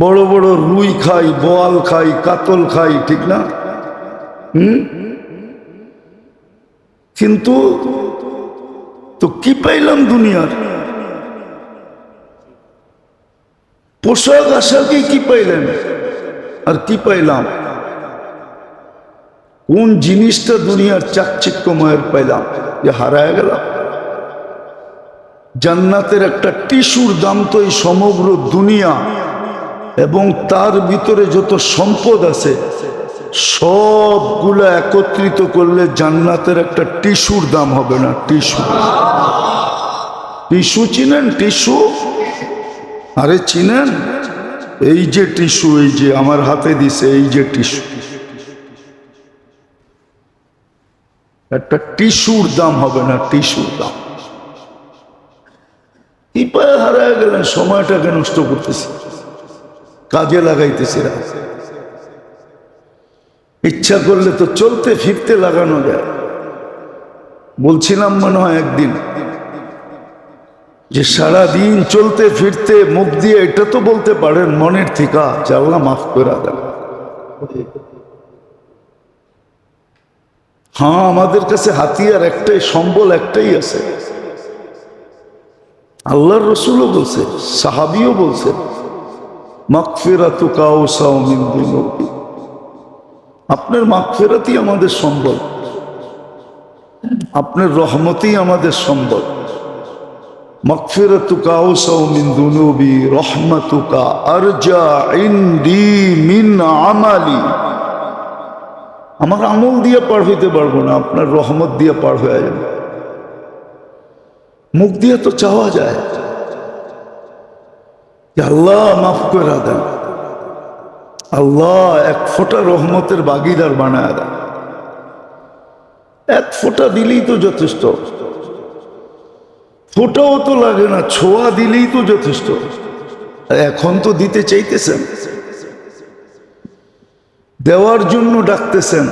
বড় বড় রুই খাই, বোয়াল খাই, কাতল খাই, ঠিক না? কিন্তু তো কি পাইলাম দুনিয়ার? পোশাক আশাকে কি পাইলেন আর কি পাইলাম? কোন জিনিসটা দুনিয়ার চাকচিক্যময়ের পাইলাম যে হারায় গেলাম? জান্নাতের একটা টিস্যুর দাম তো এই সমগ্র দুনিয়া এবং তার ভিতরে যত সম্পদ আছে সবগুলো একত্রিত করলে জান্নাতের একটা টিস্যুর দাম হবে না। টিস্যু, টিস্যু চিনেন? টিস্যু, আরে চিনেন? এই যে টিস্যু, এই যে আমার হাতে দিছে, এই যে টিস্যু, একটা টিস্যুর দাম হবে না। টিস্যুর দাম কি পায়ে হারায় গেলেন? সময়টাকে নষ্ট করতেছি, কাজে লাগাইতেছি না। ইচ্ছা করলে তো চলতে ফিরতে লাগানো যায়। বলছিলাম মনে হয় একদিন যে সারাদিন চলতে ফিরতে মুখ দিয়ে এটা তো বলতে পারেন মনের থেকে যে আল্লাহ মাফ করে দেন। হ্যাঁ, আমাদের কাছে হাতিয়ার একটাই, সম্বল একটাই আছে। আল্লাহর রসুলও বলছে, সাহাবিও বলছে, মাগফিরাতুকা আওসাউ মিন যুনুবি। আপনার মাগফিরাতই আমাদের সম্বল, আপনার রহমতই আমাদের সম্বল। মাগফিরাতুকা আওসাউ মিন যুনুবি রহমাতুকা আরজা ইনদি মিন আমালি। আমার আমল দিয়ে পার হইতে পারবো না, আপনার রহমত দিয়ে পার হয়ে যাবে। মুখ দিয়ে তো চাওয়া যায় যে আল্লাহ মাফ করে দেন, আল্লাহ এক ফোঁটা রহমতের বাগিদার বানায় দেন। এক ফোঁটা দিলেই তো যথেষ্ট, ফোঁটাও তো লাগে না, ছোঁয়া দিলেই তো যথেষ্ট। এখন তো দিতে চাইতেছেন, দেওয়ার জন্য ডাকতেছেন,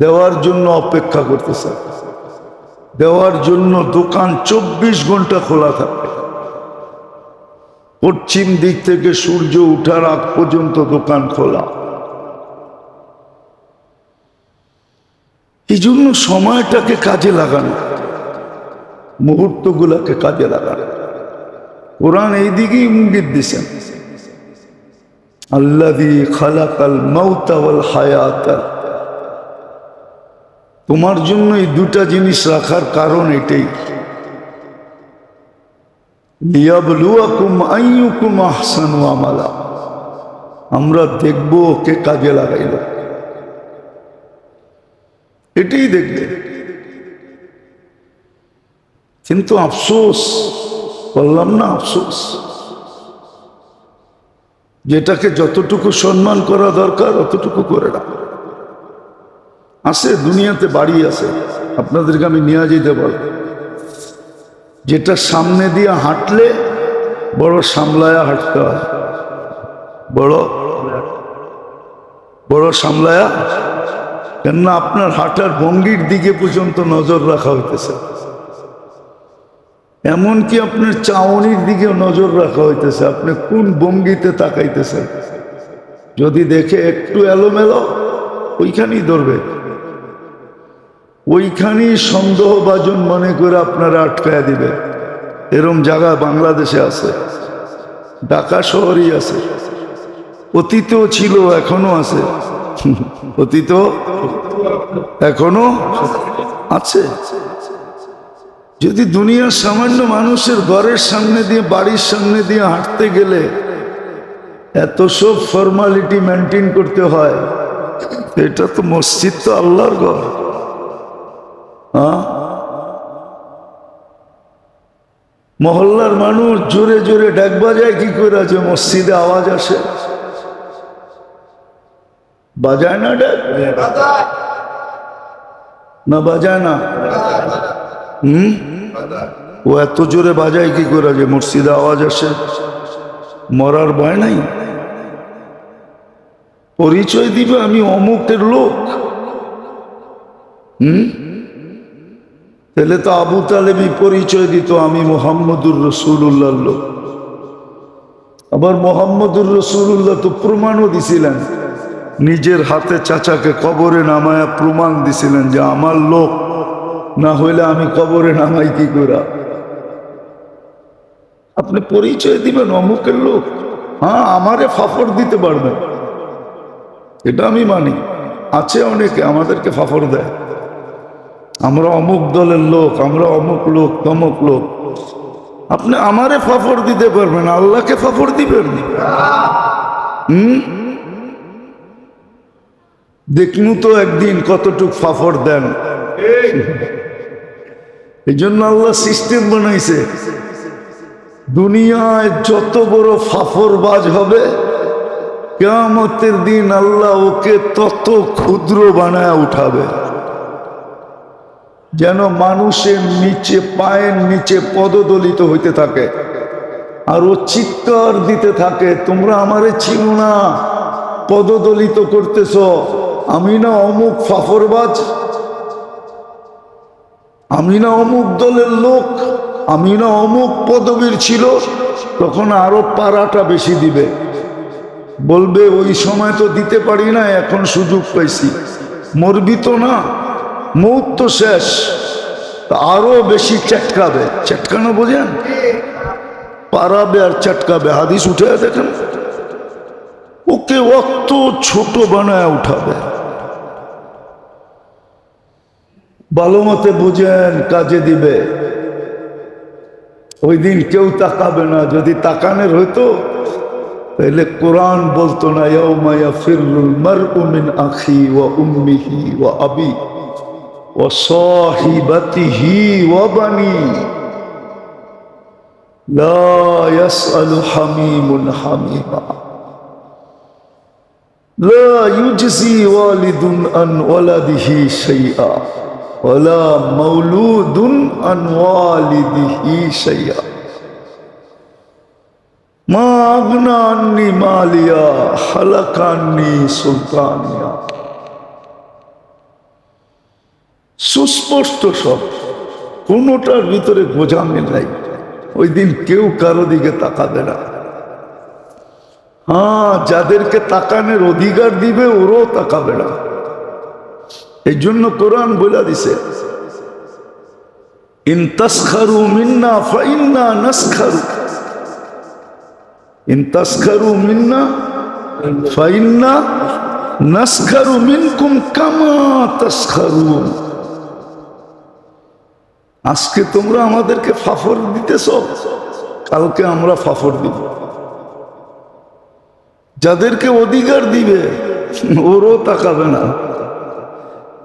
দেওয়ার জন্য অপেক্ষা করতেছেন, দেওয়ার জন্য দোকান 24 ঘন্টা খোলা থাকবে। পশ্চিম দিক থেকে সূর্য উঠার আগ পর্যন্ত দোকান খোলা। এই জন্য সময়টাকে কাজে লাগানো, মুহূর্তগুলোকে কাজে লাগানো। কোরআন এই দিকেই ইঙ্গিত দিছেন, আল্লাযী খালাকাল মাউতা ওয়াল হায়াতা। তোমার জন্য এই দুটা জিনিস রাখার কারণ এটাই, লিয়াবলুয়াকুম আইয়ুকুম আহসানু আমালা, আমরা দেখব কে কাজে লাগাইল, এটাই দেখবে। কিন্তু আফসোস, বললাম না আফসোস, যেটাকে যতটুকু সম্মান করা দরকার অতটুকু করে না। আছে দুনিয়াতে বাড়ি আছে, আপনাদেরকে আমি নিয়ে যেতে পারবো, যেটা সামনে দিয়ে হাঁটলে বড় সামলায়া হাঁটতে হয়, বড় বড় সামলায়া, কেননা আপনার হাঁটার ভঙ্গির দিকে পর্যন্ত নজর রাখা হইতেছে, এমনকি আপনার চাউনির দিকে নজর রাখা হইতেছে, আপনি কোন ভঙ্গিতে তাকাইতেছেন। যদি দেখে একটু এলোমেলো, ওইখানেই ধরবে, ওইখানেই সন্দেহভাজন মনে করে আপনারা আটকায় দিবে। এরম জায়গা বাংলাদেশে আছে, ঢাকা শহরই আছে, অতীতেও ছিল, এখনো আছে, অতীত এখনো আছে। যদি দুনিয়ার সামান্য মানুষের ঘরের সামনে দিয়ে, বাড়ির সামনে দিয়ে হাঁটতে গেলে এত সব ফর্মালিটি মেনটেন করতে হয়, এটা তো মসজিদ, তো আল্লাহর ঘর। হ্যাঁ, মহল্লার মানুষ জোরে জোরে ডাক বাজায় কি করে যে মসজিদে আওয়াজ আসে? বাজায় না ডাক? না বাজায় না? ও এত জোরে বাজায় কি করে যে মসজিদে আওয়াজ আসে? মরার ভয় নাই? পরিচয় দিবে আমি অমুকের লোক। তাহলে তো আবু তালেবী পরিচয় দিত আমি মুহাম্মদুর রাসূলুল্লাহর লোক। আবার মুহাম্মদুর রাসূলুল্লাহ তো প্রমাণও দিছিলেন, নিজের হাতে চাচাকে কবরে নামায়া প্রমাণ দিছিলেন যে আমার লোক না হইলে আমি কবরে নামাই কি করে? আপনি পরিচয় দিবেন অমুকের লোক, হ্যাঁ আমারে ফাফর দিতে পারবেন, এটা আমি মানি। আছে অনেকে আমাদেরকে ফাফর দেয়, আমরা অমুক দলের লোক, আমরা অমুক লোক, তমুক লোক। আপনি আমারে ফাফর দিতে পারবেন, আল্লাহকে ফাফর দিবেন? দেখনু তো একদিন কতটুক ফাফর দেন। এই জন্য আল্লাহ সিস্টেম বানাইছে, দুনিয়ায় যত বড় ফাফরবাজ হবে কিয়ামতের দিন আল্লাহ ওকে তত ক্ষুদ্র বানায় উঠাবে, যেন মানুষের নিচে, পায়ের নিচে পদদলিত হইতে থাকে, আর ও চিৎকার দিতে থাকে, তোমরা আমারে চিনো না, পদদলিত করতেছ, আমি না অমুক ফাফরবাজ, আমি না অমুক দলের লোক, আমি না অমুক পদবীর ছিল। তখন আরো পাড়াটা বেশি দিবে, বলবে ওই সময় তো দিতে পারি না, এখন সুযোগ পাইছি। মরবি তো না, মৌত তো শেষ, আরো বেশি চটকাবে। চটকানো বোঝেন? পারাবে আর চটকাবে। হাদিস উঠে দেখেন, ওকে অত ছোট বানায় উঠাবে। ভালো মতে বুঝেন, কাজে দিবে। ওই দিন কেউ তাকাবে না, যদি তাকানের হইতো তাহলে কোরআন বলতো না ইয়াউমা ইয়াফিরুল মারউ মিন আখি ওয়া উম্মিহি ওয়া আবি ওয়া সাহিবাতিহি ওয়া বানি লা ইয়াসআলু হামিমুন হামিমা লা ইউজজি ওয়ালিদুন আন ওয়ালাদিহি শাইআ ওয়ালা মাউলুদুন আন ওয়ালিদিহি শাইআ মা আগনা আন্নি মালিয়া হালাকা আন্নি সুলতানিয়া। সুস্পষ্ট সব, কোনোটার ভিতরে গোজামিল নাই। ওই দিন কেউ কারো দিকে তাকাবে না। হ্যাঁ, যাদেরকে তাকানোর অধিকার দিবে ওরাও তাকাবে না। এই জন্য কোরআন বলে দিছে, ইন তাসখারু মিন্না ফাইন্না নাসখারু, ইন তাসখারু মিন্না ফাইন্না নাসখারু মিনকুম কামা তাসখারুন। আজকে তোমরা আমাদেরকে ফাফর দিতেছ, কালকে আমরা ফাফর দিব। যাদেরকে অধিকার দিবে ওরও তাকাবে না,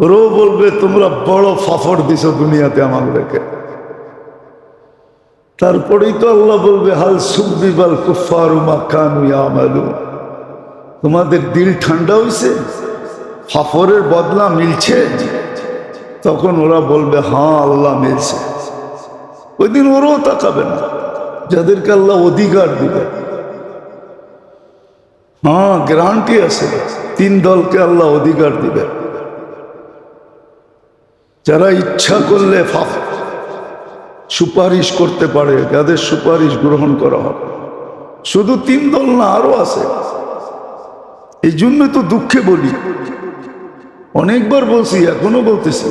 ওরও বলবে তোমরা বড় ফাফর দিছ দুনিয়াতে আমাদেরকে। তারপরেই তো আল্লাহ বলবে হাল সুবিবাল কুফারু মা কানু ইয়ামালুন, তোমাদের দিল ঠান্ডা হইছে, ফাফরের বদলা মিলছে? তখন ওরা বলবে হ্যাঁ আল্লাহ মিলছে। ওই দিন ওরাও তাকাবে না, যাদেরকে আল্লাহ অধিকার দিবে। হ্যাঁ গ্যারান্টি আছে, 3 দলকে আল্লাহ অধিকার দিবে, যারা ইচ্ছা করলে সুপারিশ করতে পারে, যাদের সুপারিশ গ্রহণ করা হবে। শুধু 3 দল না, আরো আছে। এই জন্য তো দুঃখে বলি, অনেকবার বলছি, এখনো বলতেছি,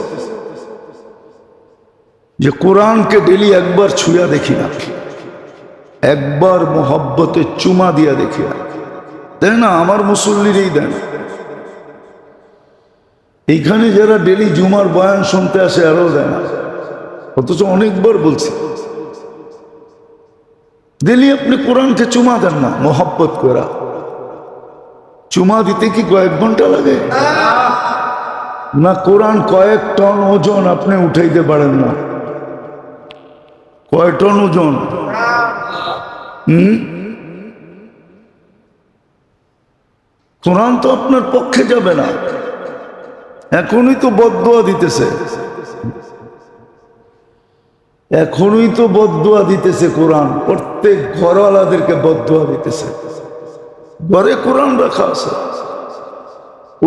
যে কোরআনকে ডেলি একবার ছুঁয়া দেখি না, একবার মোহব্বতে চুমা দিয়া দেখি না। দেয় না, আমার মুসল্লিরই দেন। এইখানে যারা ডেলি জুমার বয়ান শুনতে আসে আরো দেয় না, অথচ অনেকবার বলছি ডেলি আপনি কোরআনকে চুমা দেন না মোহব্বত করা। চুমা দিতে কি কয়েক ঘন্টা লাগে? না, কোরআন কয়েক টন ওজন আপনি উঠাইতে পারেন না। কয় টন ওজন? কোরআন তো আপনার পক্ষে যাবে না। এখনই তো বদদুয়া দিতেছে, এখনই তো বদদুয়া দিতেছে কোরআন, প্রত্যেক ঘরওয়ালাদেরকে বদদুয়া দিতেছে। ঘরে কোরআন রাখা আছে,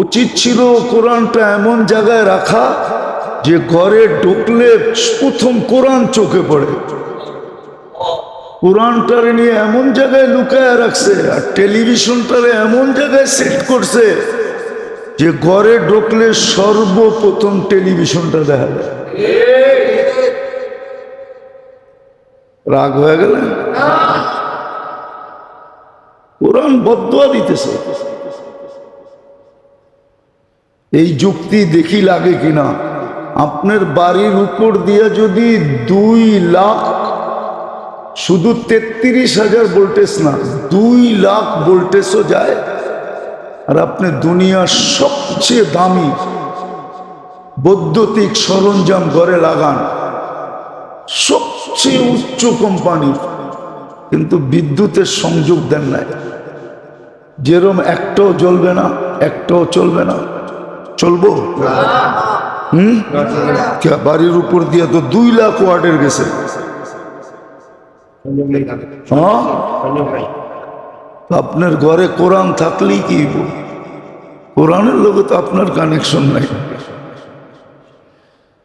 উচিত ছিল কোরআনটা এমন জায়গায় রাখা যে ঘরে ঢুকলে প্রথম কোরআন চোখে পড়ে। কোরআনটারে নিয়ে এমন জায়গায় লুকায় রাখছে, আর টেলিভিশনটারে এমন জায়গায় সেট করছে যে ঘরে ঢুকলে সর্বপ্রথম টেলিভিশনটা দেখা যায়। রাগ হয়ে গেলেন? কোরআন বদদুয়া দিতেছে। এই যুক্তি দেখি লাগে কিনা। আপনার বাড়ির উপর দিয়ে যদি 2 লাখ, শুধু 33,000 ভোল্টেজ না, 2 লাখ ভোল্টেজও যায়, আর আপনি দুনিয়ার সবচেয়ে দামি বৈদ্যুতিক সরঞ্জাম ঘরে লাগান, সবচেয়ে উচ্চ কোম্পানি, কিন্তু বিদ্যুতের সংযোগ দেন নাই, যেরকম একটাও জ্বলবে না, একটাও চলবে না। চলবো? বাড়ির উপর দিয়ে তো 2 লাখ ওয়াটের গেছে। আপনার ঘরে কোরআন থাকলেই কি, কোরআনের লোকে তো আপনার কানেকশন নাই।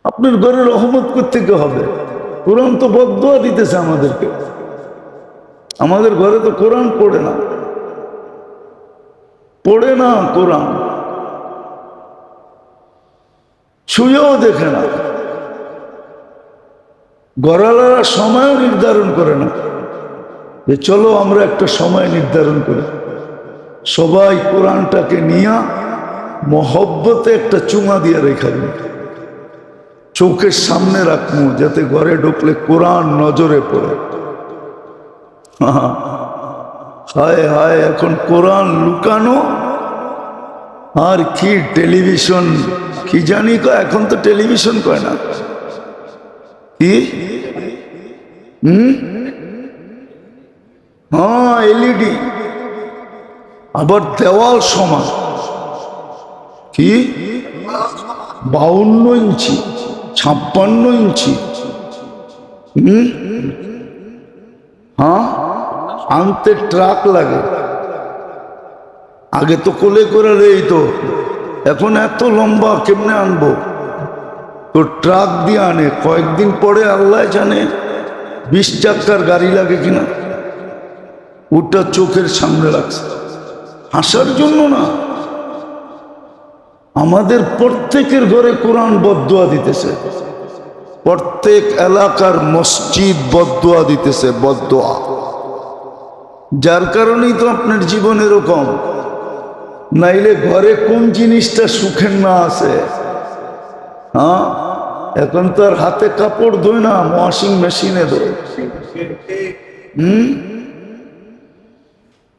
আপনার ঘরে রহমত কোত্থেকে হবে? কোরআন তো বদদুয়া দিতেছে আমাদেরকে। আমাদের ঘরে তো কোরআন পড়ে না, পড়ে না কোরআন, ছুঁয়েও দেখে না। ঘরালারা সময়ও নির্ধারণ করে না যে চলো আমরা একটা সময় নির্ধারণ করি, সবাই কোরআনটাকে নিয়ে মহব্বতে একটা চুমা দিয়ে রেখা দিন, চোখের সামনে রাখবো, যাতে ঘরে ঢুকলে কোরআন নজরে পড়ে। হায় হায়, এখন কোরআন লুকানো আর কি টেলিভিশন, কি জানি কয়, এখন তো টেলিভিশন কয় না, কি হ্যাঁ এলইডি, আবার দেওয়াল সমান, কি 52 ইঞ্চি 56 ইঞ্চি। হ্যাঁ, আনতে ট্রাক লাগে, আগে তো কোলে করে তো, এখন এত লম্বা কেমনে আনবো? তো ট্রাক দিয়ে আনে, কয়েকদিন পরে আল্লাহ জানে 20 চাকার গাড়ি লাগে কিনা। ওটা চোখের সামনে রাখছে, হাসার জন্য না। আমাদের প্রত্যেকের ঘরে কোরআন বদদুয়া দিতেছে, প্রত্যেক এলাকার মসজিদ বদদুয়া দিতেছে, বদদুয়া। যার কারণেই তো আপনার জীবন এরকম। নাইলে ঘরে কোন জিনিসটা সুখের না আছে? হ্যাঁ, এখন তো আর হাতে কাপড় ধোয় না, ওয়াশিং মেশিনে ধোয়।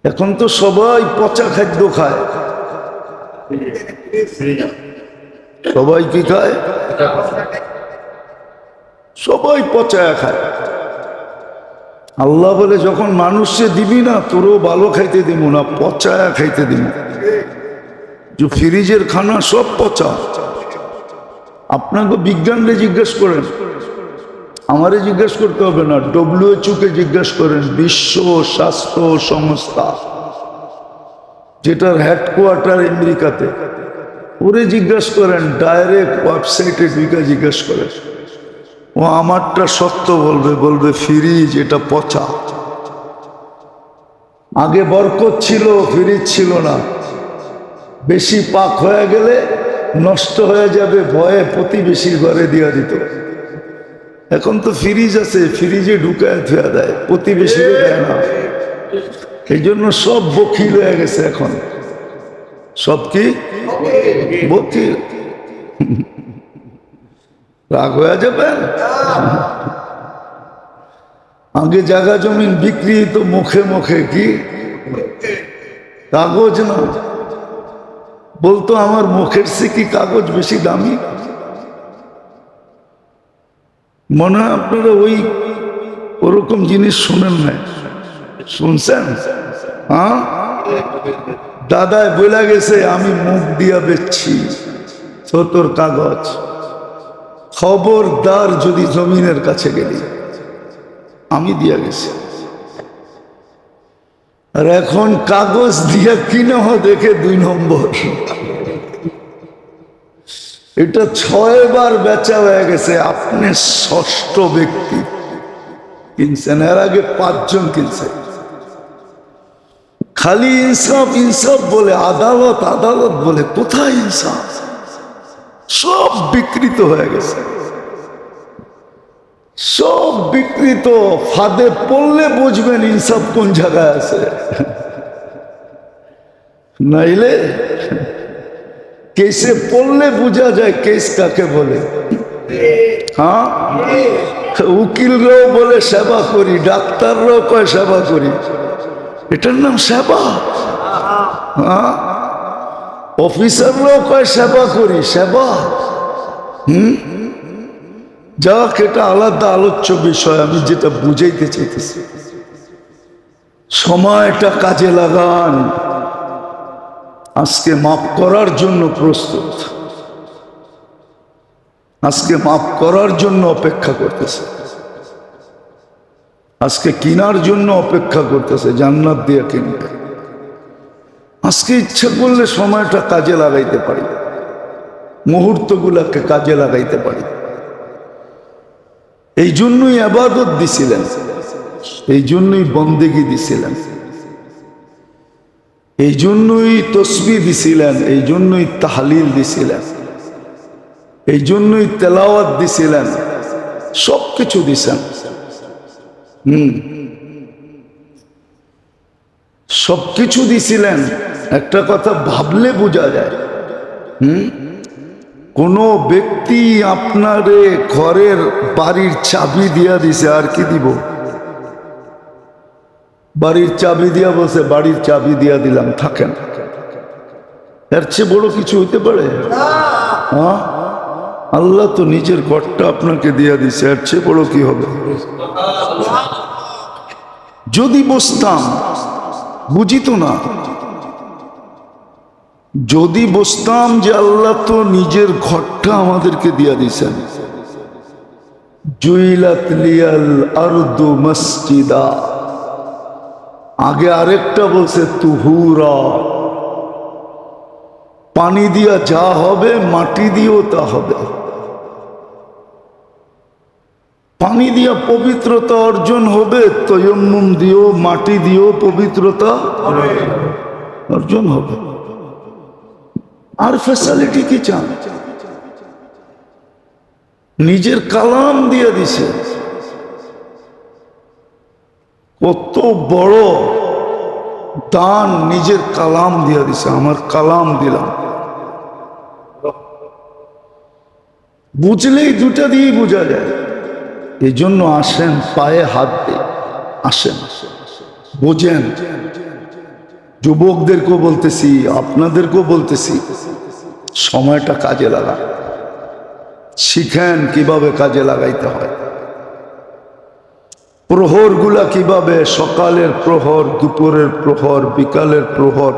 এখন তো সবাই পচা খাদ্য খায়। সবাই কি খায়? সবাই পচায়া খায়। আল্লাহ বলে যখন মানুষে দিবি না, তোরও ভালো খাইতে দিব না, পচায়া খাইতে দিব। যে ফ্রিজের খানা সব পচা। আপনাকে বিজ্ঞানকে জিজ্ঞেস করেন, আমারে জিজ্ঞেস করতে হবে না, WHO কে জিজ্ঞেস করেন, বিশ্ব স্বাস্থ্য সংস্থা, যেটার হেডকোয়ার্টার আমেরিকাতে, ওরে জিজ্ঞেস করেন, ডাইরেক্ট ওয়েবসাইটে ঢুকে জিজ্ঞেস করেন, ও আমারটা সত্য বলবে, বলবে ফ্রিজ এটা পচা। আগে বরকত ছিল, ফ্রিজ ছিল না। বেশি পাক হয়ে গেলে নষ্ট হয়ে যাবে ভয়ে প্রতিবেশীর ঘরে দিয়া দিত। এখন তো ফ্রিজ আছে, ফ্রিজে ঢুকায় থুয়া দেয়, প্রতিবেশীরে দেয় না। এই জন্য সব বকিল হয়ে গেছে। এখন সব কি বকিল। রাগ হয়ে যাবেন? আগে জায়গা জমিন বিক্রি তো মুখে মুখে, কি কাগজ না, বলতো আমার মুখের সে কি কাগজ বেশি দামি। মনে হয় আপনারা ওরকম জিনিস শুনেন না, শুনছেন? হ্যাঁ, দাদায় বলে গেছে আমি মুখ দিয়া বেচছি তোর কাগজ। খবরদার যদি জমিনের কাছে গেলি, আমি দিয়া গেছি। আর এখন কাগজ দিয়া কিনা দেখে 2 নম্বর। এটা 6 বার বেচা হয়ে গেছে। আপনি 6ষ্ঠ ব্যক্তি কিনছেন, এর আগে 5 জন কিনছে। খালি ইনসাফ ইনসাফ বলে, আদালত আদালত বলে, কোথায় ইনসাফ? সব বিকৃত হয়ে গেছে, সব বিকৃত। ফাঁদে পড়লে বুঝবেন ইনসাফ কোন জায়গায় আছে। নাইলে কেসে পড়লে বোঝা যায় কেস কাকে বলে। হ্যাঁ, উকিলরাও বলে সেবা করি, ডাক্তাররাও কয় সেবা করি, এটার নাম সেবা? হ্যাঁ, অফিসাররাও কয় সেবা করি, সেবা? যাক, এটা আলাদা আলোচ্য বিষয়। আমি যেটা বুঝাইতে চাইতেছি, সময়টা কাজে লাগান। আজকে মাফ করার জন্য প্রস্তুত, আজকে মাফ করার জন্য অপেক্ষা করতেছে, আজকে কিনার জন্য অপেক্ষা করতেছে, জান্নাত দিয়ে কিনবে। আজকে ইচ্ছা করলে সময়টা কাজে লাগাইতে পারি, মুহূর্তগুলাকে কাজে লাগাইতে পারি। এই জন্যই ইবাদত দিছিলেন, এই জন্যই বন্দেগি দিছিলেন, এই জন্যই তসবিহ দিছিলেন, এই জন্যই তাহলিল দিছিলেন, এই জন্যই তেলাওয়াত দিছিলেন, সব কিছু দিছেন। সবকিছু দিছিলেন। একটা কথা ভাবলে বোঝা যায়, কোন ব্যক্তি আপনারে ঘরের বাড়ির চাবি দিয়া দিছে, আর কি দিব? বাড়ির চাবি দিয়া বলছে বাড়ির চাবি দিয়া দিলাম, থাকেন। এর চেয়ে বড় কিছু হইতে পারে? হ্যাঁ, আল্লাহ তো নিজের ঘরটা আপনাকে দিয়া দিছে, এর চেয়ে বড় কি হবে? যদি বসতাম, বুঝিত না, যদি বসতাম যে আল্লাহ তো নিজের ঘরটা আমাদেরকে দিয়া দিছেন, জুইলাত লিয়াল আরদু মসজিদা, আগে আরেকটা বলছে তুহুরা, পানি দিয়া যা হবে মাটি দিয়েও তা হবে। পানি দিয়া পবিত্রতা অর্জন হবে, তয়ম্মুম দিয়েও মাটি দিয়েও পবিত্রতা অর্জন হবে। আর ফ্যাসিলিটি কি চান? নিজের কালাম দিয়ে দিছে। কত বড় দান, নিজের কালাম দিয়ে দিছে। আমার কালাম দিলাম, বুঝলেই দুটা দিয়েই বোঝা যায়। এই জন্য আসেন পায়ে হাত দিয়ে, আসেন, বোঝেন। যুবকদেরকেও বলতেছি, আপনাদেরকেও বলতেছি, সময়টা কাজে লাগান, শিখেন কিভাবে কাজে লাগাইতে হয়। প্রহরগুলা কিভাবে, সকালের প্রহর, দুপুরের প্রহর, বিকালের প্রহর,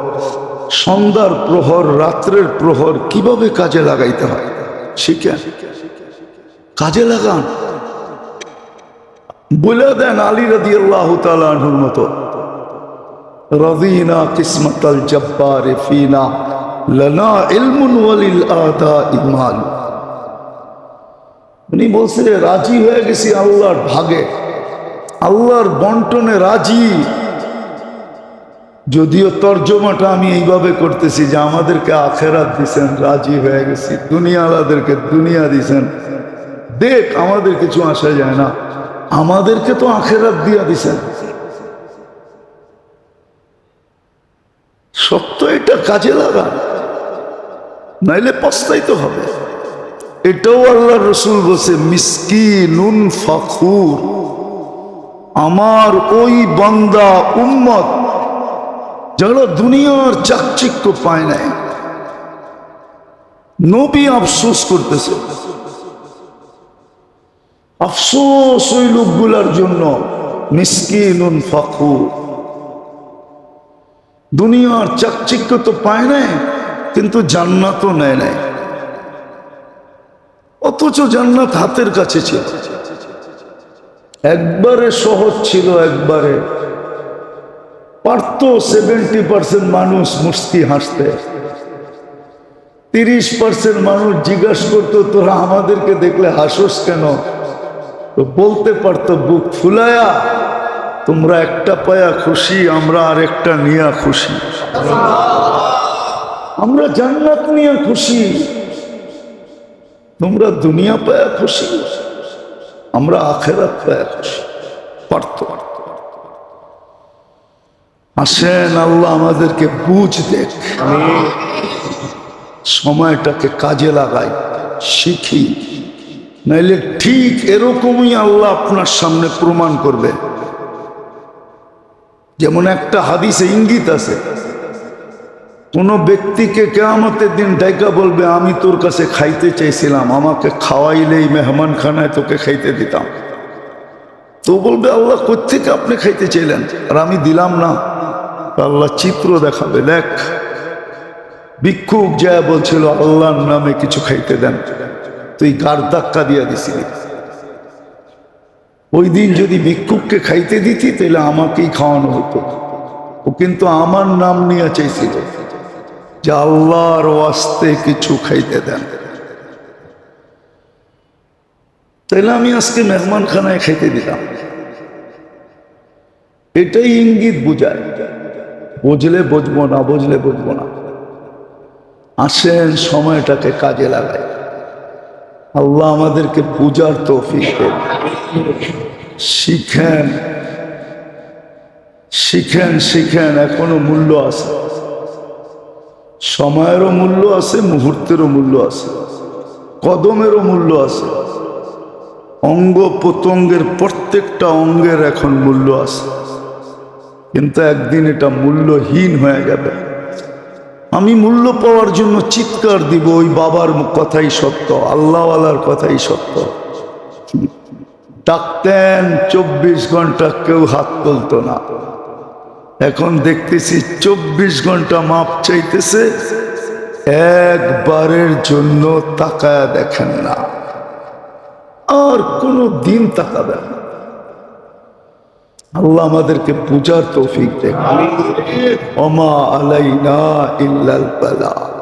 সন্ধ্যার প্রহর, রাত্রের প্রহর কিভাবে কাজে লাগাইতে হয় শিখেন, কাজে লাগান। বলে দেন আলী রাদিয়াল্লাহু তাআলা আনহুর মতো, রাদিনা কিসমাতাল জব্বারে ফিনা লানা ইলমুন ওয়ালিল আদা ইমান। উনি বলছে রাজি হয়ে গেছি আল্লাহর ভাগে, আল্লাহর বন্টনে রাজি। যদিও তর্জমাটা আমি এইভাবে করতেছি যে আমাদেরকে আখেরাত দিছেন, রাজি হয়ে গেছি, দুনিয়াওয়ালাদেরকে দুনিয়া দিছেন। দেখ, আমাদের কিছু আসা যায় না, আমাদেরকে তো আখেরাত দিয়া দিছেন। সত্য, এটা কাজে লাগা, নাইলে পস্তাইতে হবে। এটাও আল্লাহর রাসূল বলছে মিসকিনুন ফাখুর, আমার ওই বান্দা উম্মত যারা দুনিয়ার চাকচিক্য পায় নাই, নবী আফসোস করতেছে। আফসোস ওই লোকগুলার জন্য, মিসকিনুন ফাখুর, দুনিয়ার চাকচিক্য তো পায় নাই কিন্তু জান্নাতও নেয় নাই, অথচ জান্নাত হাতের কাছে ছিল। একবারে সহজ ছিল, একবারে পারত 70% মানুষ মুস্কি হাসতে, 30% মানুষ জিজ্ঞাসা করতো তোরা আমাদেরকে দেখলে হাসোস কেন? তো বলতে পারতো বুক ফুলায়া, তোমরা একটা পায়া খুশি, আমরা আরেকটা নিয়া খুশি, আমরা জান্নাত নিয়ে খুশি, তোমরা দুনিয়া পায়া খুশি, আমরা আখেরাত পায়া খুশি। পারত। আসেন আল্লাহ আমাদেরকে বুঝ দেখ, সময়টাকে কাজে লাগাই, শিখি, নাইলে ঠিক এরকমই আল্লাহ আপনার সামনে প্রমাণ করবে। যেমন একটা হাদিসে ইঙ্গিত আছে, কোন ব্যক্তিকে কিয়ামতের দিন ডাইকা বলবে আমি তোর কাছে খাইতে চাইছিলাম, আমাকে খাওয়াইলেই মেহমান খানায় তোকে খাইতে দিতাম। তো বলবে আল্লাহ কোত্থেকে আপনি খাইতে চাইলেন আর আমি দিলাম না? আল্লাহ চিত্র দেখাবে, দেখ ভিক্ষুক যায় বলছিল আল্লাহর নামে কিছু খাইতে দেন, তুই গার ধাক্কা দিয়া দিছিলি। ওই দিন যদি ভিক্ষুককে খাইতে দিতি তাহলে আমাকেই খাওয়ানো হতো। ও কিন্তু আমার নাম নিয়ে চাইছিল যে আল্লাহর ওয়াস্তে কিছু খাইতে দেন, তাহলে আমি আজকে মেহমান খানায় খাইতে দিলাম। এটাই ইঙ্গিত বুঝায়, বুঝলে বুঝবো, না বুঝলে বুঝবো না। আসেন সময়টাকে কাজে লাগাই, আল্লাহ আমাদেরকে বুঝার তৌফিক দেন। শিখেন শিখেন শিখেন, এখনো মূল্য আছে, সময়েরও মূল্য আছে, মুহূর্তেরও মূল্য আছে, কদমেরও মূল্য আছে, অঙ্গ প্রত্যঙ্গের প্রত্যেকটা অঙ্গের এখন মূল্য আছে। কিন্তু একদিন এটা মূল্যহীন হয়ে যাবে। আমি মূল্য পাওয়ার জন্য চিৎকার দিব, ওই বাবার কথাই সত্য, আল্লাহওয়ালার কথাই সত্য। ডাকতেন 24 ঘন্টা, কেউ হাত তুলতো না। এখন দেখতেছি 24 ঘন্টা মাপ চাইতেছে, একবারের জন্য তাকায়া দেখেন না, আর কোনো দিন তাকাবেন না। আল্লাহ আমাদেরকে বুঝার তৌফিক দেন। ওমা আলাইনা ইল্লাল বালাগ।